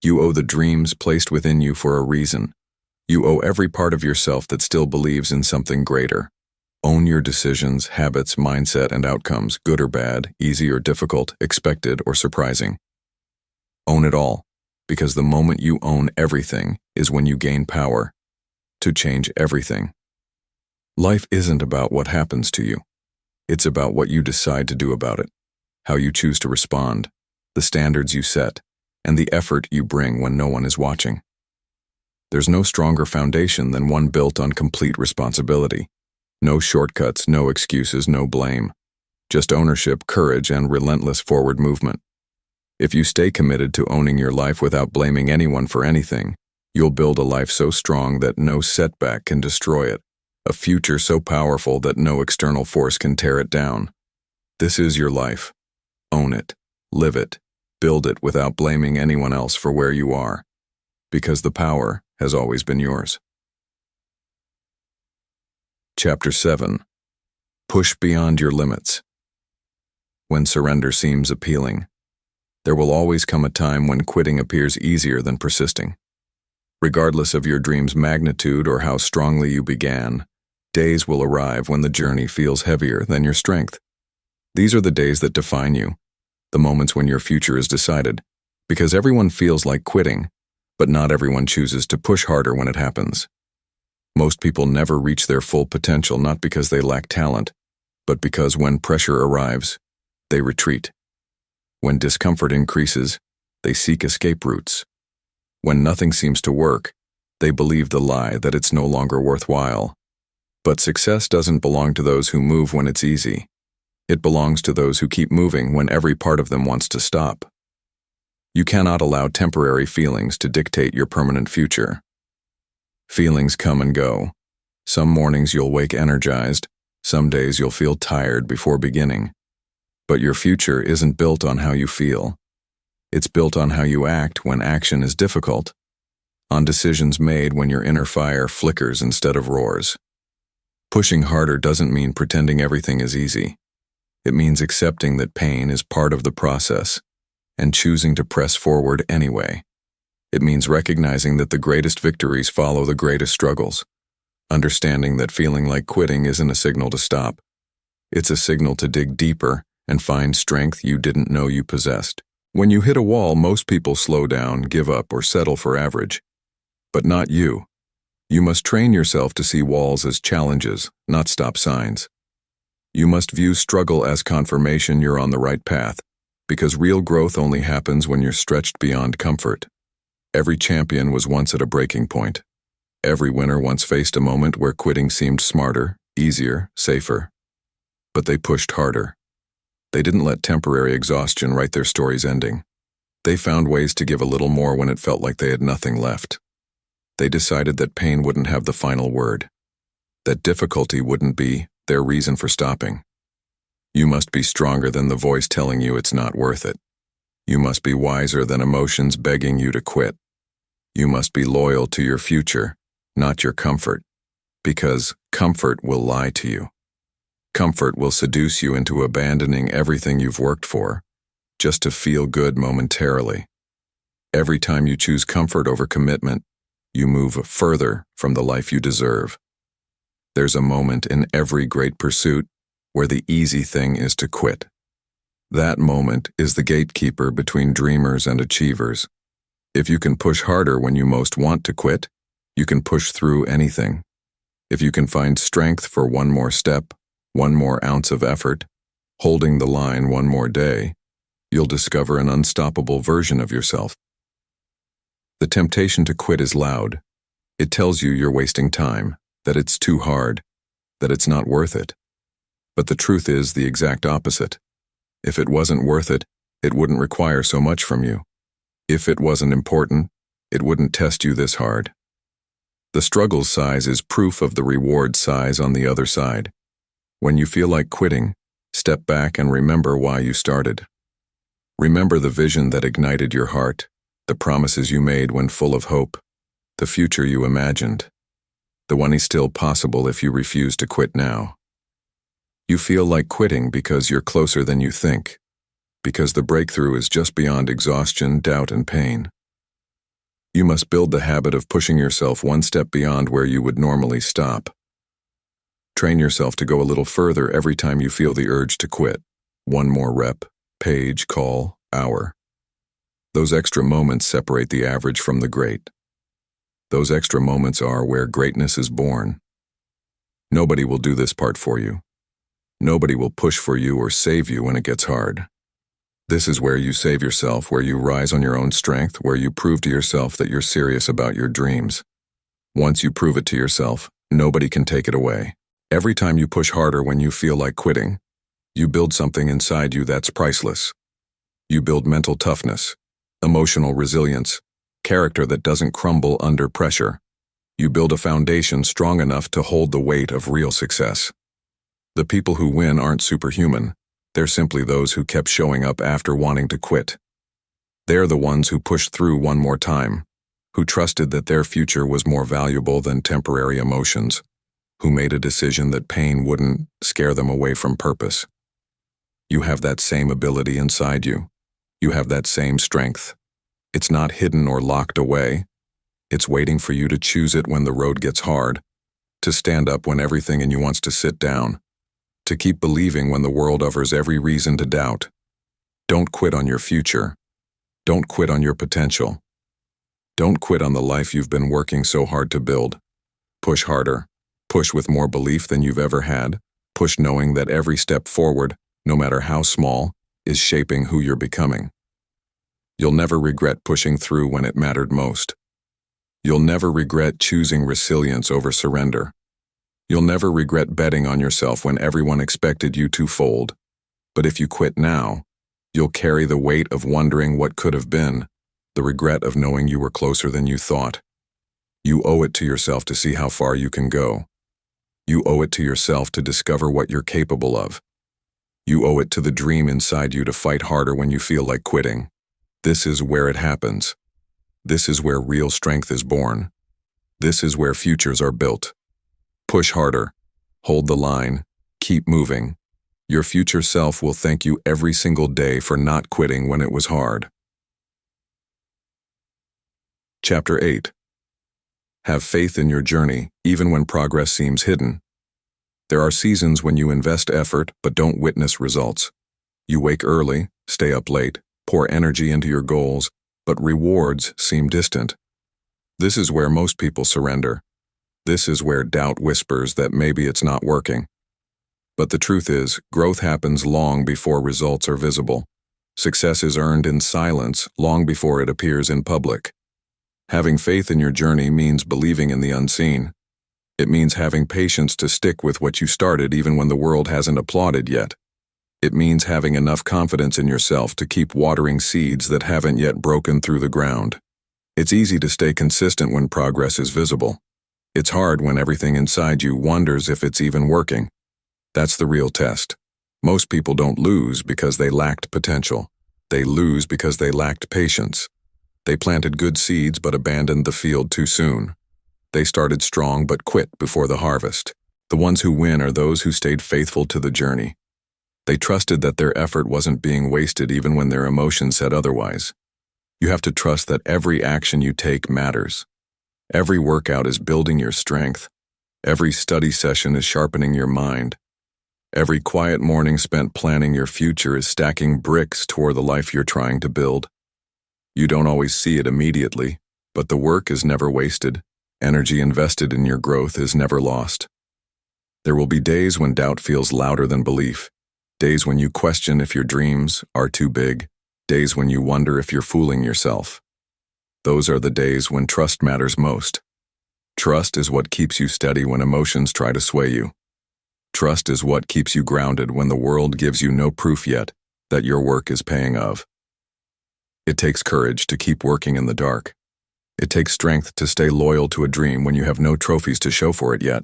You owe the dreams placed within you for a reason. You owe every part of yourself that still believes in something greater. Own your decisions, habits, mindset, and outcomes, good or bad, easy or difficult, expected or surprising. Own it all, because the moment you own everything is when you gain power to change everything. Life isn't about what happens to you. It's about what you decide to do about it, how you choose to respond, the standards you set, and the effort you bring when no one is watching. There's no stronger foundation than one built on complete responsibility. No shortcuts, no excuses, no blame. Just ownership, courage, and relentless forward movement. If you stay committed to owning your life without blaming anyone for anything, you'll build a life so strong that no setback can destroy it, a future so powerful that no external force can tear it down. This is your life. Own it, live it, build it without blaming anyone else for where you are, because the power has always been yours. Chapter 7. Push beyond your limits. When surrender seems appealing, there will always come a time when quitting appears easier than persisting. Regardless of your dream's magnitude or how strongly you began, days will arrive when the journey feels heavier than your strength. These are the days that define you, the moments when your future is decided, because everyone feels like quitting, but not everyone chooses to push harder when it happens. Most people never reach their full potential not because they lack talent, but because when pressure arrives, they retreat. When discomfort increases, they seek escape routes. When nothing seems to work, they believe the lie that it's no longer worthwhile. But success doesn't belong to those who move when it's easy. It belongs to those who keep moving when every part of them wants to stop. You cannot allow temporary feelings to dictate your permanent future. Feelings come and go. Some mornings you'll wake energized, some days you'll feel tired before beginning. But your future isn't built on how you feel. It's built on how you act when action is difficult, on decisions made when your inner fire flickers instead of roars. Pushing harder doesn't mean pretending everything is easy. It means accepting that pain is part of the process and choosing to press forward anyway. It means recognizing that the greatest victories follow the greatest struggles, understanding that feeling like quitting isn't a signal to stop. It's a signal to dig deeper and find strength you didn't know you possessed. When you hit a wall, most people slow down, give up, or settle for average. But not you. You must train yourself to see walls as challenges, not stop signs. You must view struggle as confirmation you're on the right path, because real growth only happens when you're stretched beyond comfort. Every champion was once at a breaking point. Every winner once faced a moment where quitting seemed smarter, easier, safer. But they pushed harder. They didn't let temporary exhaustion write their story's ending. They found ways to give a little more when it felt like they had nothing left. They decided that pain wouldn't have the final word, that difficulty wouldn't be their reason for stopping. You must be stronger than the voice telling you it's not worth it. You must be wiser than emotions begging you to quit. You must be loyal to your future, not your comfort, because comfort will lie to you. Comfort will seduce you into abandoning everything you've worked for, just to feel good momentarily. Every time you choose comfort over commitment, you move further from the life you deserve. There's a moment in every great pursuit where the easy thing is to quit. That moment is the gatekeeper between dreamers and achievers. If you can push harder when you most want to quit, you can push through anything. If you can find strength for one more step, one more ounce of effort, holding the line one more day, you'll discover an unstoppable version of yourself. The temptation to quit is loud. It tells you you're wasting time, that it's too hard, that it's not worth it. But the truth is the exact opposite. If it wasn't worth it, it wouldn't require so much from you. If it wasn't important, it wouldn't test you this hard. The struggle's size is proof of the reward size on the other side. When you feel like quitting, step back and remember why you started. Remember the vision that ignited your heart, the promises you made when full of hope, the future you imagined. The one is still possible if you refuse to quit now. You feel like quitting because you're closer than you think, because the breakthrough is just beyond exhaustion, doubt, and pain. You must build the habit of pushing yourself one step beyond where you would normally stop. Train yourself to go a little further every time you feel the urge to quit. One more rep, page, call, hour. Those extra moments separate the average from the great. Those extra moments are where greatness is born. Nobody will do this part for you. Nobody will push for you or save you when it gets hard. This is where you save yourself, where you rise on your own strength, where you prove to yourself that you're serious about your dreams. Once you prove it to yourself, nobody can take it away. Every time you push harder when you feel like quitting, you build something inside you that's priceless. You build mental toughness, emotional resilience, character that doesn't crumble under pressure. You build a foundation strong enough to hold the weight of real success. The people who win aren't superhuman. They're simply those who kept showing up after wanting to quit. They're the ones who pushed through one more time, who trusted that their future was more valuable than temporary emotions, who made a decision that pain wouldn't scare them away from purpose. You have that same ability inside you. You have that same strength. It's not hidden or locked away. It's waiting for you to choose it when the road gets hard, to stand up when everything in you wants to sit down, to keep believing when the world offers every reason to doubt. Don't quit on your future. Don't quit on your potential. Don't quit on the life you've been working so hard to build. Push harder. Push with more belief than you've ever had. Push knowing that every step forward, no matter how small, is shaping who you're becoming. You'll never regret pushing through when it mattered most. You'll never regret choosing resilience over surrender. You'll never regret betting on yourself when everyone expected you to fold. But if you quit now, you'll carry the weight of wondering what could have been, the regret of knowing you were closer than you thought. You owe it to yourself to see how far you can go. You owe it to yourself to discover what you're capable of. You owe it to the dream inside you to fight harder when you feel like quitting. This is where it happens. This is where real strength is born. This is where futures are built. Push harder. Hold the line. Keep moving. Your future self will thank you every single day for not quitting when it was hard. Chapter 8. Have faith in your journey, even when progress seems hidden. There are seasons when you invest effort but don't witness results. You wake early, stay up late, pour energy into your goals, but rewards seem distant. This is where most people surrender. This is where doubt whispers that maybe it's not working. But the truth is, growth happens long before results are visible. Success is earned in silence long before it appears in public. Having faith in your journey means believing in the unseen. It means having patience to stick with what you started even when the world hasn't applauded yet. It means having enough confidence in yourself to keep watering seeds that haven't yet broken through the ground. It's easy to stay consistent when progress is visible. It's hard when everything inside you wonders if it's even working. That's the real test. Most people don't lose because they lacked potential. They lose because they lacked patience. They planted good seeds but abandoned the field too soon. They started strong but quit before the harvest. The ones who win are those who stayed faithful to the journey. They trusted that their effort wasn't being wasted even when their emotions said otherwise. You have to trust that every action you take matters. Every workout is building your strength. Every study session is sharpening your mind. Every quiet morning spent planning your future is stacking bricks toward the life you're trying to build. You don't always see it immediately, but the work is never wasted. Energy invested in your growth is never lost. There will be days when doubt feels louder than belief. Days when you question if your dreams are too big. Days when you wonder if you're fooling yourself. Those are the days when trust matters most. Trust is what keeps you steady when emotions try to sway you. Trust is what keeps you grounded when the world gives you no proof yet that your work is paying off. It takes courage to keep working in the dark. It takes strength to stay loyal to a dream when you have no trophies to show for it yet.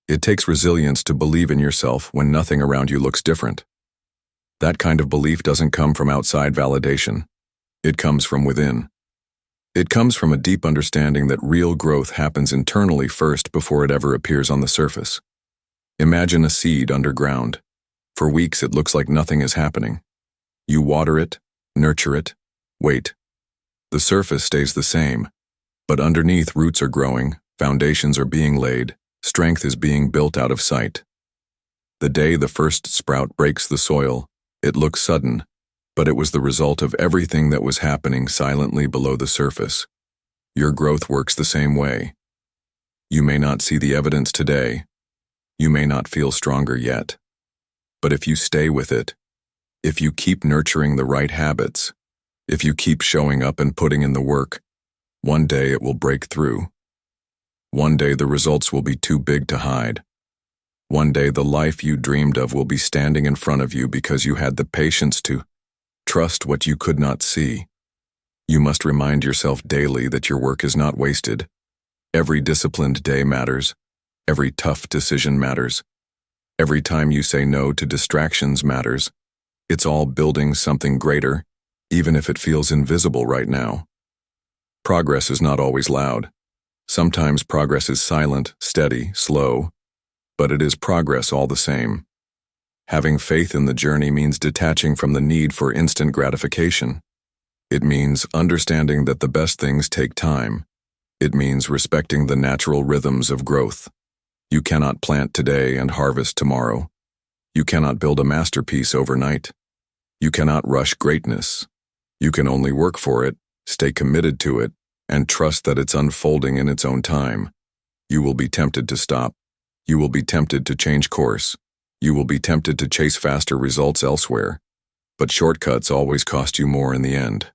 It takes resilience to believe in yourself when nothing around you looks different. That kind of belief doesn't come from outside validation. It comes from within. It comes from a deep understanding that real growth happens internally first before it ever appears on the surface. Imagine a seed underground. For weeks it looks like nothing is happening. You water it, nurture it, wait. The surface stays the same, but underneath roots are growing, foundations are being laid, strength is being built out of sight. The day the first sprout breaks the soil, it looks sudden, but it was the result of everything that was happening silently below the surface. Your growth works the same way. You may not see the evidence today. You may not feel stronger yet. But if you stay with it, if you keep nurturing the right habits, if you keep showing up and putting in the work, one day it will break through. One day the results will be too big to hide. One day the life you dreamed of will be standing in front of you because you had the patience to trust what you could not see. You must remind yourself daily that your work is not wasted. Every disciplined day matters. Every tough decision matters. Every time you say no to distractions matters. It's all building something greater, even if it feels invisible right now. Progress is not always loud. Sometimes progress is silent, steady, slow, but it is progress all the same. Having faith in the journey means detaching from the need for instant gratification. It means understanding that the best things take time. It means respecting the natural rhythms of growth. You cannot plant today and harvest tomorrow. You cannot build a masterpiece overnight. You cannot rush greatness. You can only work for it, stay committed to it, and trust that it's unfolding in its own time. You will be tempted to stop. You will be tempted to change course. You will be tempted to chase faster results elsewhere. But shortcuts always cost you more in the end.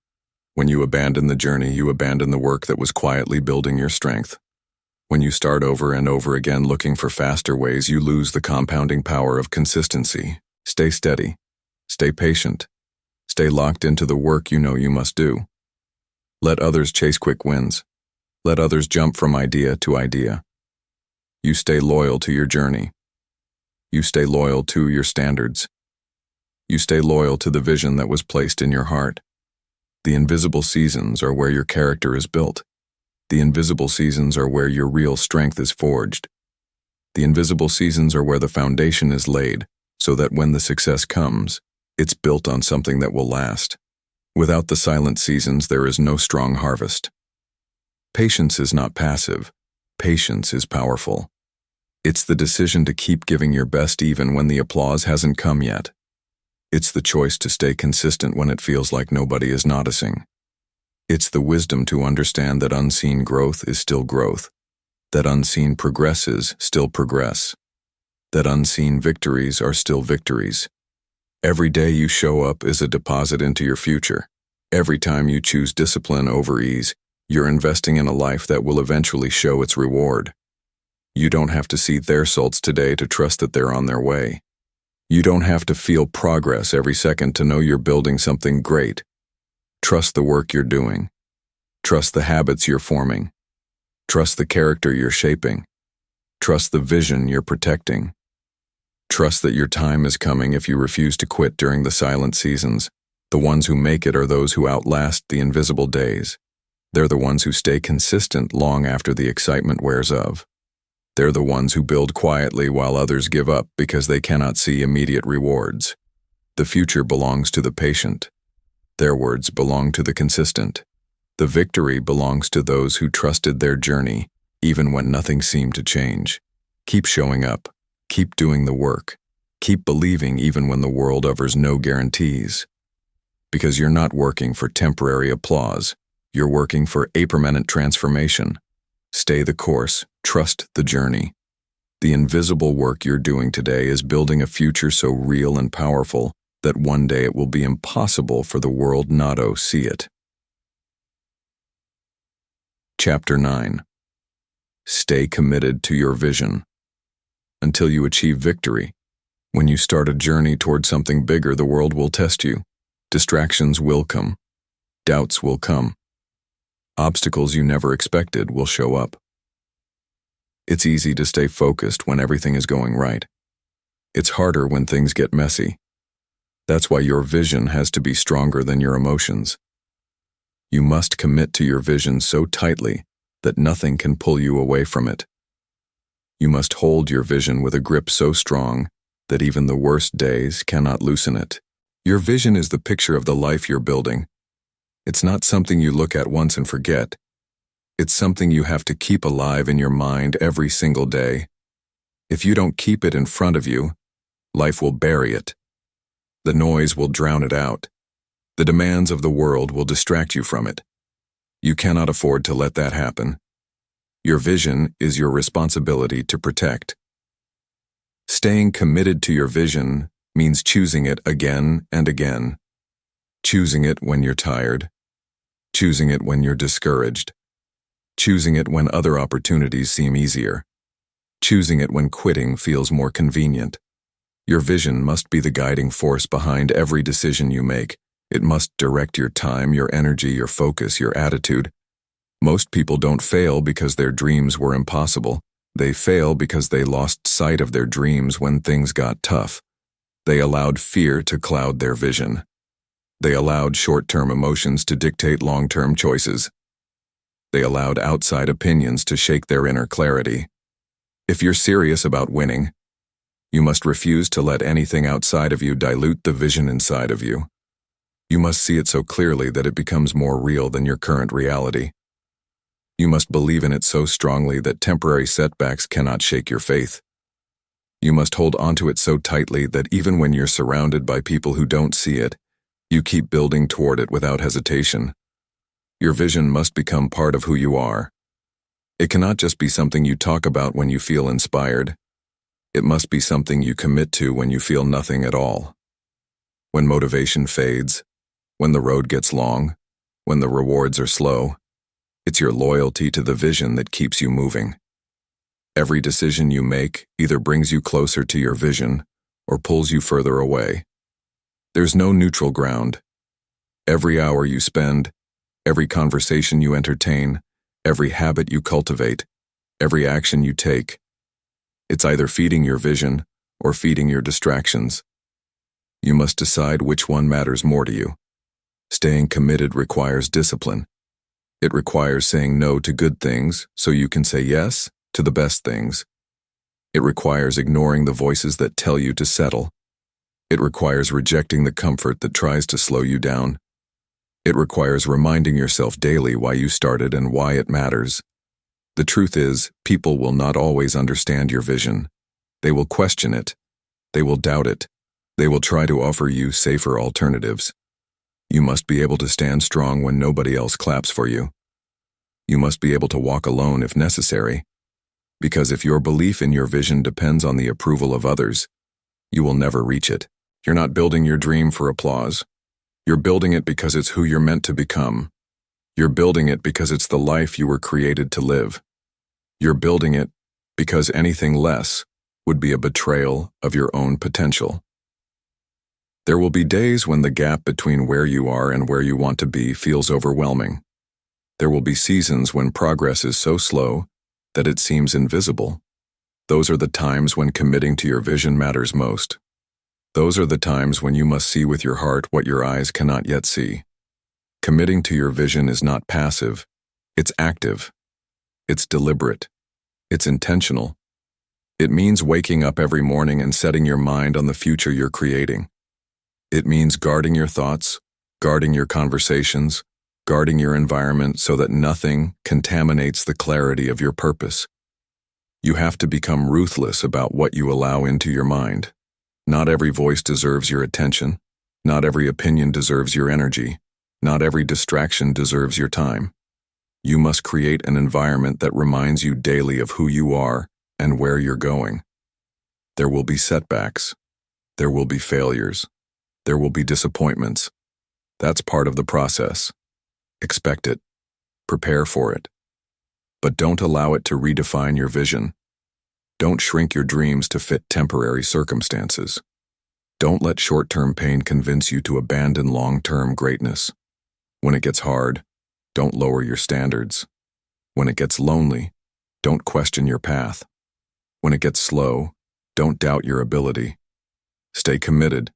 When you abandon the journey, you abandon the work that was quietly building your strength. When you start over and over again looking for faster ways, you lose the compounding power of consistency. Stay steady. Stay patient. Stay locked into the work you know you must do. Let others chase quick wins. Let others jump from idea to idea. You stay loyal to your journey. You stay loyal to your standards. You stay loyal to the vision that was placed in your heart. The invisible seasons are where your character is built. The invisible seasons are where your real strength is forged. The invisible seasons are where the foundation is laid, so that when the success comes, it's built on something that will last. Without the silent seasons, there is no strong harvest. Patience is not passive. Patience is powerful. It's the decision to keep giving your best even when the applause hasn't come yet. It's the choice to stay consistent when it feels like nobody is noticing. It's the wisdom to understand that unseen growth is still growth, that unseen progresses still progress, that unseen victories are still victories. Every day you show up is a deposit into your future. Every time you choose discipline over ease, you're investing in a life that will eventually show its reward. You don't have to see their results today to trust that they're on their way. You don't have to feel progress every second to know you're building something great. Trust the work you're doing. Trust the habits you're forming. Trust the character you're shaping. Trust the vision you're protecting. Trust that your time is coming if you refuse to quit during the silent seasons. The ones who make it are those who outlast the invisible days. They're the ones who stay consistent long after the excitement wears off. They're the ones who build quietly while others give up because they cannot see immediate rewards. The future belongs to the patient. Their words belong to the consistent. The victory belongs to those who trusted their journey, even when nothing seemed to change. Keep showing up. Keep doing the work. Keep believing even when the world offers no guarantees. Because you're not working for temporary applause. You're working for a permanent transformation. Stay the course. Trust the journey. The invisible work you're doing today is building a future so real and powerful that one day it will be impossible for the world not to see it. Chapter 9. Stay committed to your vision. Until you achieve victory. When you start a journey toward something bigger, the world will test you. Distractions will come. Doubts will come. Obstacles you never expected will show up. It's easy to stay focused when everything is going right. It's harder when things get messy. That's why your vision has to be stronger than your emotions. You must commit to your vision so tightly that nothing can pull you away from it. You must hold your vision with a grip so strong that even the worst days cannot loosen it. Your vision is the picture of the life you're building. It's not something you look at once and forget. It's something you have to keep alive in your mind every single day. If you don't keep it in front of you, life will bury it. The noise will drown it out. The demands of the world will distract you from it. You cannot afford to let that happen. Your vision is your responsibility to protect. Staying committed to your vision means choosing it again and again. Choosing it when you're tired. Choosing it when you're discouraged. choosing it when other opportunities seem easier, choosing it when quitting feels more convenient. Your vision must be the guiding force behind every decision you make. It must direct your time, your energy, your focus, your attitude. Most people don't fail because their dreams were impossible. They fail because they lost sight of their dreams when things got tough. They allowed fear to cloud their vision. They allowed short-term emotions to dictate long-term choices. They allowed outside opinions to shake their inner clarity. If you're serious about winning, you must refuse to let anything outside of you dilute the vision inside of you. You must see it so clearly that it becomes more real than your current reality. You must believe in it so strongly that temporary setbacks cannot shake your faith. You must hold onto it so tightly that even when you're surrounded by people who don't see it, you keep building toward it without hesitation. Your vision must become part of who you are. It cannot just be something you talk about when you feel inspired. It must be something you commit to when you feel nothing at all. When motivation fades, when the road gets long, when the rewards are slow, it's your loyalty to the vision that keeps you moving. Every decision you make either brings you closer to your vision or pulls you further away. There's no neutral ground. Every hour you spend, every conversation you entertain, every habit you cultivate, every action you take, it's either feeding your vision or feeding your distractions. You must decide which one matters more to you. Staying committed requires discipline. It requires saying no to good things so you can say yes to the best things. It requires ignoring the voices that tell you to settle. It requires rejecting the comfort that tries to slow you down. It requires reminding yourself daily why you started and why it matters. The truth is, people will not always understand your vision. They will question it. They will doubt it. They will try to offer you safer alternatives. You must be able to stand strong when nobody else claps for you. You must be able to walk alone if necessary. Because if your belief in your vision depends on the approval of others, you will never reach it. You're not building your dream for applause. You're building it because it's who you're meant to become. You're building it because it's the life you were created to live. You're building it because anything less would be a betrayal of your own potential. There will be days when the gap between where you are and where you want to be feels overwhelming. There will be seasons when progress is so slow that it seems invisible. Those are the times when committing to your vision matters most. Those are the times when you must see with your heart what your eyes cannot yet see. Committing to your vision is not passive, it's active. It's deliberate. It's intentional. It means waking up every morning and setting your mind on the future you're creating. It means guarding your thoughts, guarding your conversations, guarding your environment so that nothing contaminates the clarity of your purpose. You have to become ruthless about what you allow into your mind. Not every voice deserves your attention. Not every opinion deserves your energy. Not every distraction deserves your time. You must create an environment that reminds you daily of who you are and where you're going. There will be setbacks. There will be failures. There will be disappointments. That's part of the process. Expect it. Prepare for it. But don't allow it to redefine your vision. Don't shrink your dreams to fit temporary circumstances. Don't let short-term pain convince you to abandon long-term greatness. When it gets hard, don't lower your standards. When it gets lonely, don't question your path. When it gets slow, don't doubt your ability. Stay committed.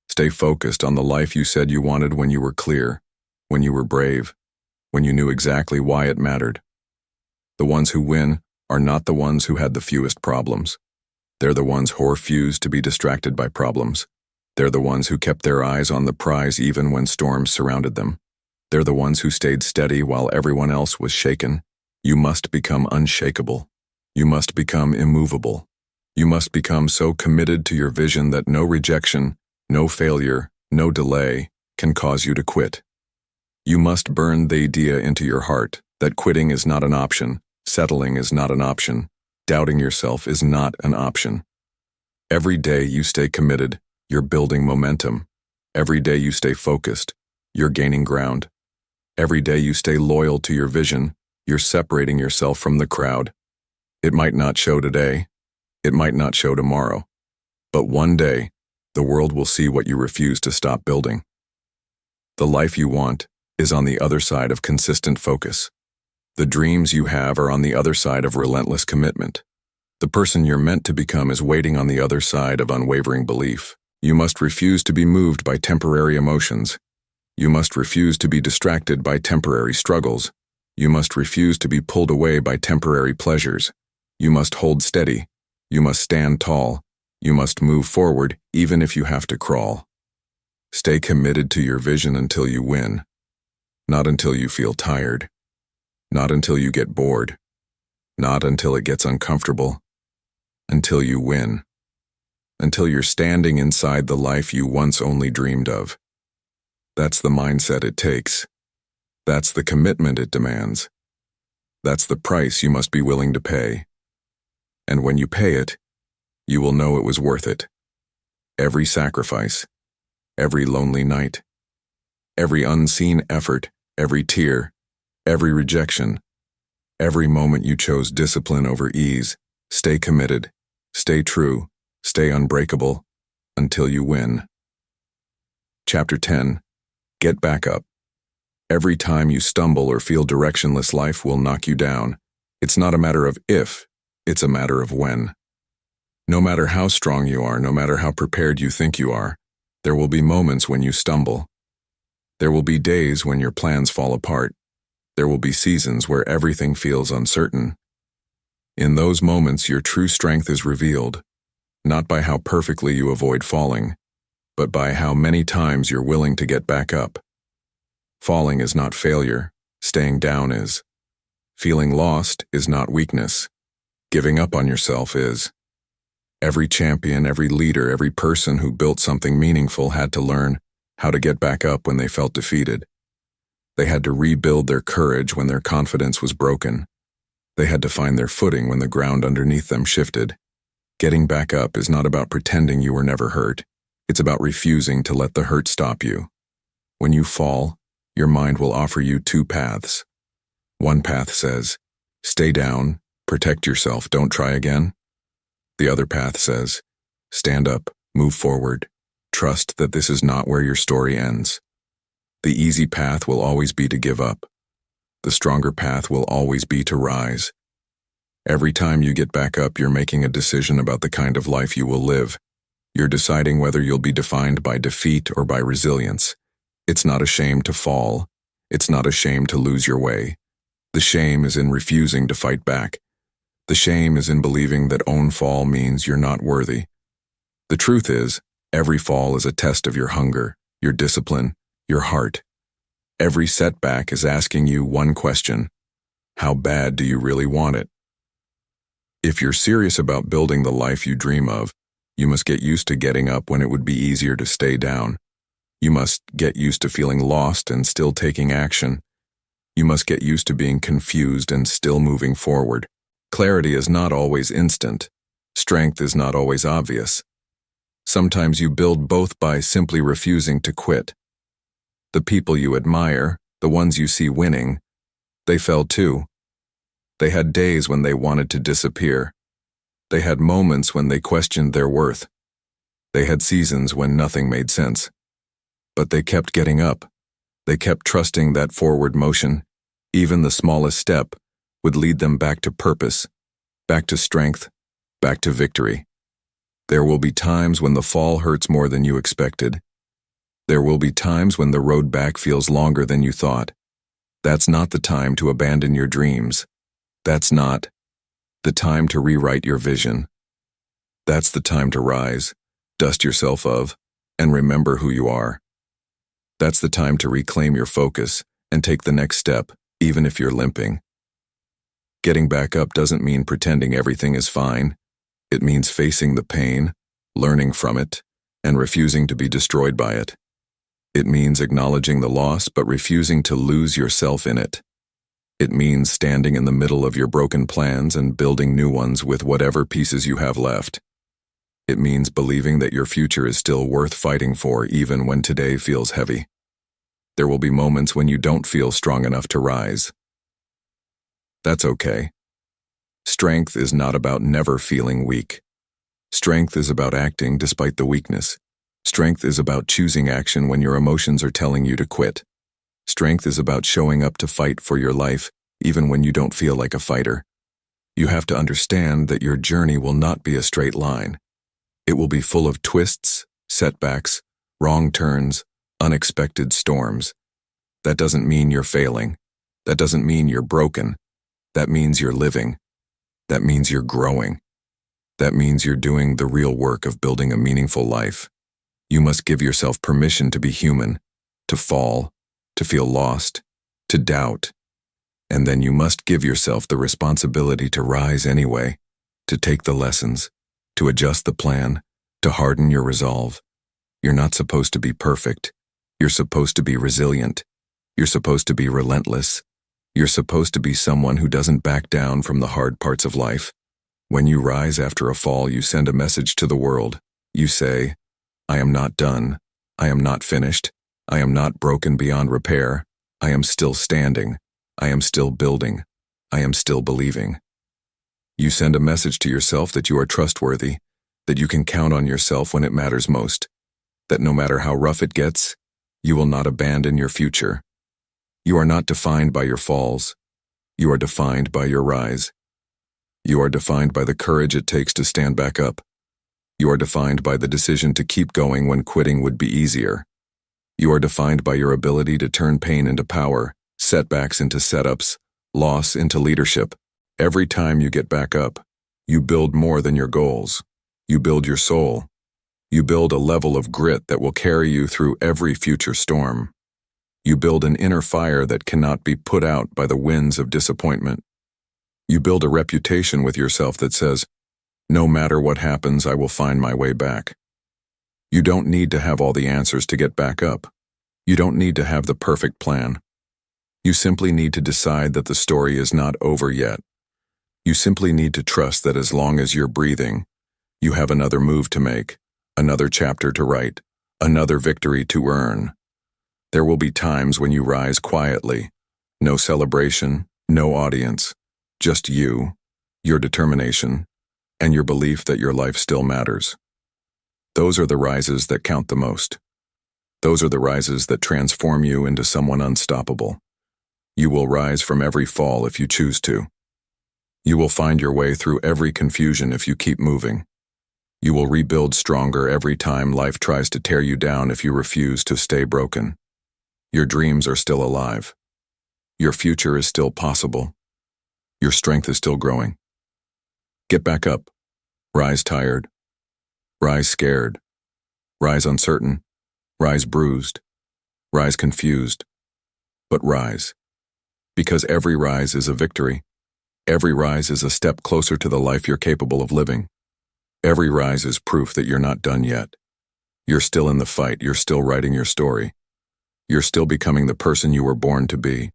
Stay focused on the life you said you wanted when you were clear, when you were brave, when you knew exactly why it mattered. The ones who win are not the ones who had the fewest problems. They're the ones who refused to be distracted by problems. They're the ones who kept their eyes on the prize even when storms surrounded them. They're the ones who stayed steady while everyone else was shaken. You must become unshakable. You must become immovable. You must become so committed to your vision that no rejection, no failure, no delay can cause you to quit. You must burn the idea into your heart that quitting is not an option, settling is not an option, doubting yourself is not an option. Every day you stay committed, you're building momentum. Every day you stay focused, you're gaining ground. Every day you stay loyal to your vision, You're separating yourself from the crowd. It might not show today. It might not show tomorrow. But one day, the world will see what you refuse to stop building. The life you want is on the other side of consistent focus. The dreams you have are on the other side of relentless commitment. The person you're meant to become is waiting on the other side of unwavering belief. You must refuse to be moved by temporary emotions. You must refuse to be distracted by temporary struggles. You must refuse to be pulled away by temporary pleasures. You must hold steady. You must stand tall. You must move forward even if you have to crawl. Stay committed to your vision until you win. Not until you feel tired. Not until you get bored. Not until it gets uncomfortable. Until you win. Until you're standing inside the life you once only dreamed of. That's the mindset it takes. That's the commitment it demands. That's the price you must be willing to pay. And when you pay it, you will know it was worth it. Every sacrifice, every lonely night, every unseen effort, every tear, every rejection, every moment you chose discipline over ease. Stay committed, stay true, stay unbreakable, until you win. Chapter 10. Get back up. Every time you stumble or feel directionless, life will knock you down. It's not a matter of if, it's a matter of when. No matter how strong you are, no matter how prepared you think you are, there will be moments when you stumble. There will be days when your plans fall apart. There will be seasons where everything feels uncertain. In those moments, your true strength is revealed, not by how perfectly you avoid falling, but by how many times you're willing to get back up. Falling is not failure, staying down is. Feeling lost is not weakness. Giving up on yourself is. Every champion, every leader, every person who built something meaningful had to learn how to get back up when they felt defeated. They had to rebuild their courage when their confidence was broken. They had to find their footing when the ground underneath them shifted. Getting back up is not about pretending you were never hurt. It's about refusing to let the hurt stop you. When you fall, your mind will offer you two paths. One path says, stay down, protect yourself, don't try again. The other path says, stand up, move forward, trust that this is not where your story ends. The easy path will always be to give up. The stronger path will always be to rise. Every time you get back up, you're making a decision about the kind of life you will live. You're deciding whether you'll be defined by defeat or by resilience. It's not a shame to fall. It's not a shame to lose your way. The shame is in refusing to fight back. The shame is in believing that own fall means you're not worthy. The truth is, every fall is a test of your hunger, your discipline, your heart. Every setback is asking you one question: how bad do you really want it? If you're serious about building the life you dream of, you must get used to getting up when it would be easier to stay down. You must get used to feeling lost and still taking action. You must get used to being confused and still moving forward. Clarity is not always instant. Strength is not always obvious. Sometimes you build both by simply refusing to quit. The people you admire, the ones you see winning, they fell too. They had days when they wanted to disappear. They had moments when they questioned their worth. They had seasons when nothing made sense. But they kept getting up. They kept trusting that forward motion, even the smallest step, would lead them back to purpose, back to strength, back to victory. There will be times when the fall hurts more than you expected. There will be times when the road back feels longer than you thought. That's not the time to abandon your dreams. That's not the time to rewrite your vision. That's the time to rise, dust yourself of, and remember who you are. That's the time to reclaim your focus and take the next step, even if you're limping. Getting back up doesn't mean pretending everything is fine. It means facing the pain, learning from it, and refusing to be destroyed by it. It means acknowledging the loss but refusing to lose yourself in it. It means standing in the middle of your broken plans and building new ones with whatever pieces you have left. It means believing that your future is still worth fighting for even when today feels heavy. There will be moments when you don't feel strong enough to rise. That's okay. Strength is not about never feeling weak. Strength is about acting despite the weakness. Strength is about choosing action when your emotions are telling you to quit. Strength is about showing up to fight for your life, even when you don't feel like a fighter. You have to understand that your journey will not be a straight line. It will be full of twists, setbacks, wrong turns, unexpected storms. That doesn't mean you're failing. That doesn't mean you're broken. That means you're living. That means you're growing. That means you're doing the real work of building a meaningful life. You must give yourself permission to be human, to fall, to feel lost, to doubt. And then you must give yourself the responsibility to rise anyway, to take the lessons, to adjust the plan, to harden your resolve. You're not supposed to be perfect. You're supposed to be resilient. You're supposed to be relentless. You're supposed to be someone who doesn't back down from the hard parts of life. When you rise after a fall, you send a message to the world. You say, I am not done. I am not finished. I am not broken beyond repair. I am still standing. I am still building. I am still believing. You send a message to yourself that you are trustworthy, that you can count on yourself when it matters most, that no matter how rough it gets, you will not abandon your future. You are not defined by your falls. You are defined by your rise. You are defined by the courage it takes to stand back up. You are defined by the decision to keep going when quitting would be easier. You are defined by your ability to turn pain into power, setbacks into setups, loss into leadership. Every time you get back up, you build more than your goals. You build your soul. You build a level of grit that will carry you through every future storm. You build an inner fire that cannot be put out by the winds of disappointment. You build a reputation with yourself that says, no matter what happens, I will find my way back. You don't need to have all the answers to get back up. You don't need to have the perfect plan. You simply need to decide that the story is not over yet. You simply need to trust that as long as you're breathing, you have another move to make, another chapter to write, another victory to earn. There will be times when you rise quietly. No celebration, no audience, just you, your determination, and your belief that your life still matters. Those are the rises that count the most. Those are the rises that transform you into someone unstoppable. You will rise from every fall if you choose to. You will find your way through every confusion if you keep moving. You will rebuild stronger every time life tries to tear you down if you refuse to stay broken. Your dreams are still alive. Your future is still possible. Your strength is still growing. Get back up. Rise tired. Rise scared. Rise uncertain. Rise bruised. Rise confused. But rise. Because every rise is a victory. Every rise is a step closer to the life you're capable of living. Every rise is proof that you're not done yet. You're still in the fight. You're still writing your story. You're still becoming the person you were born to be.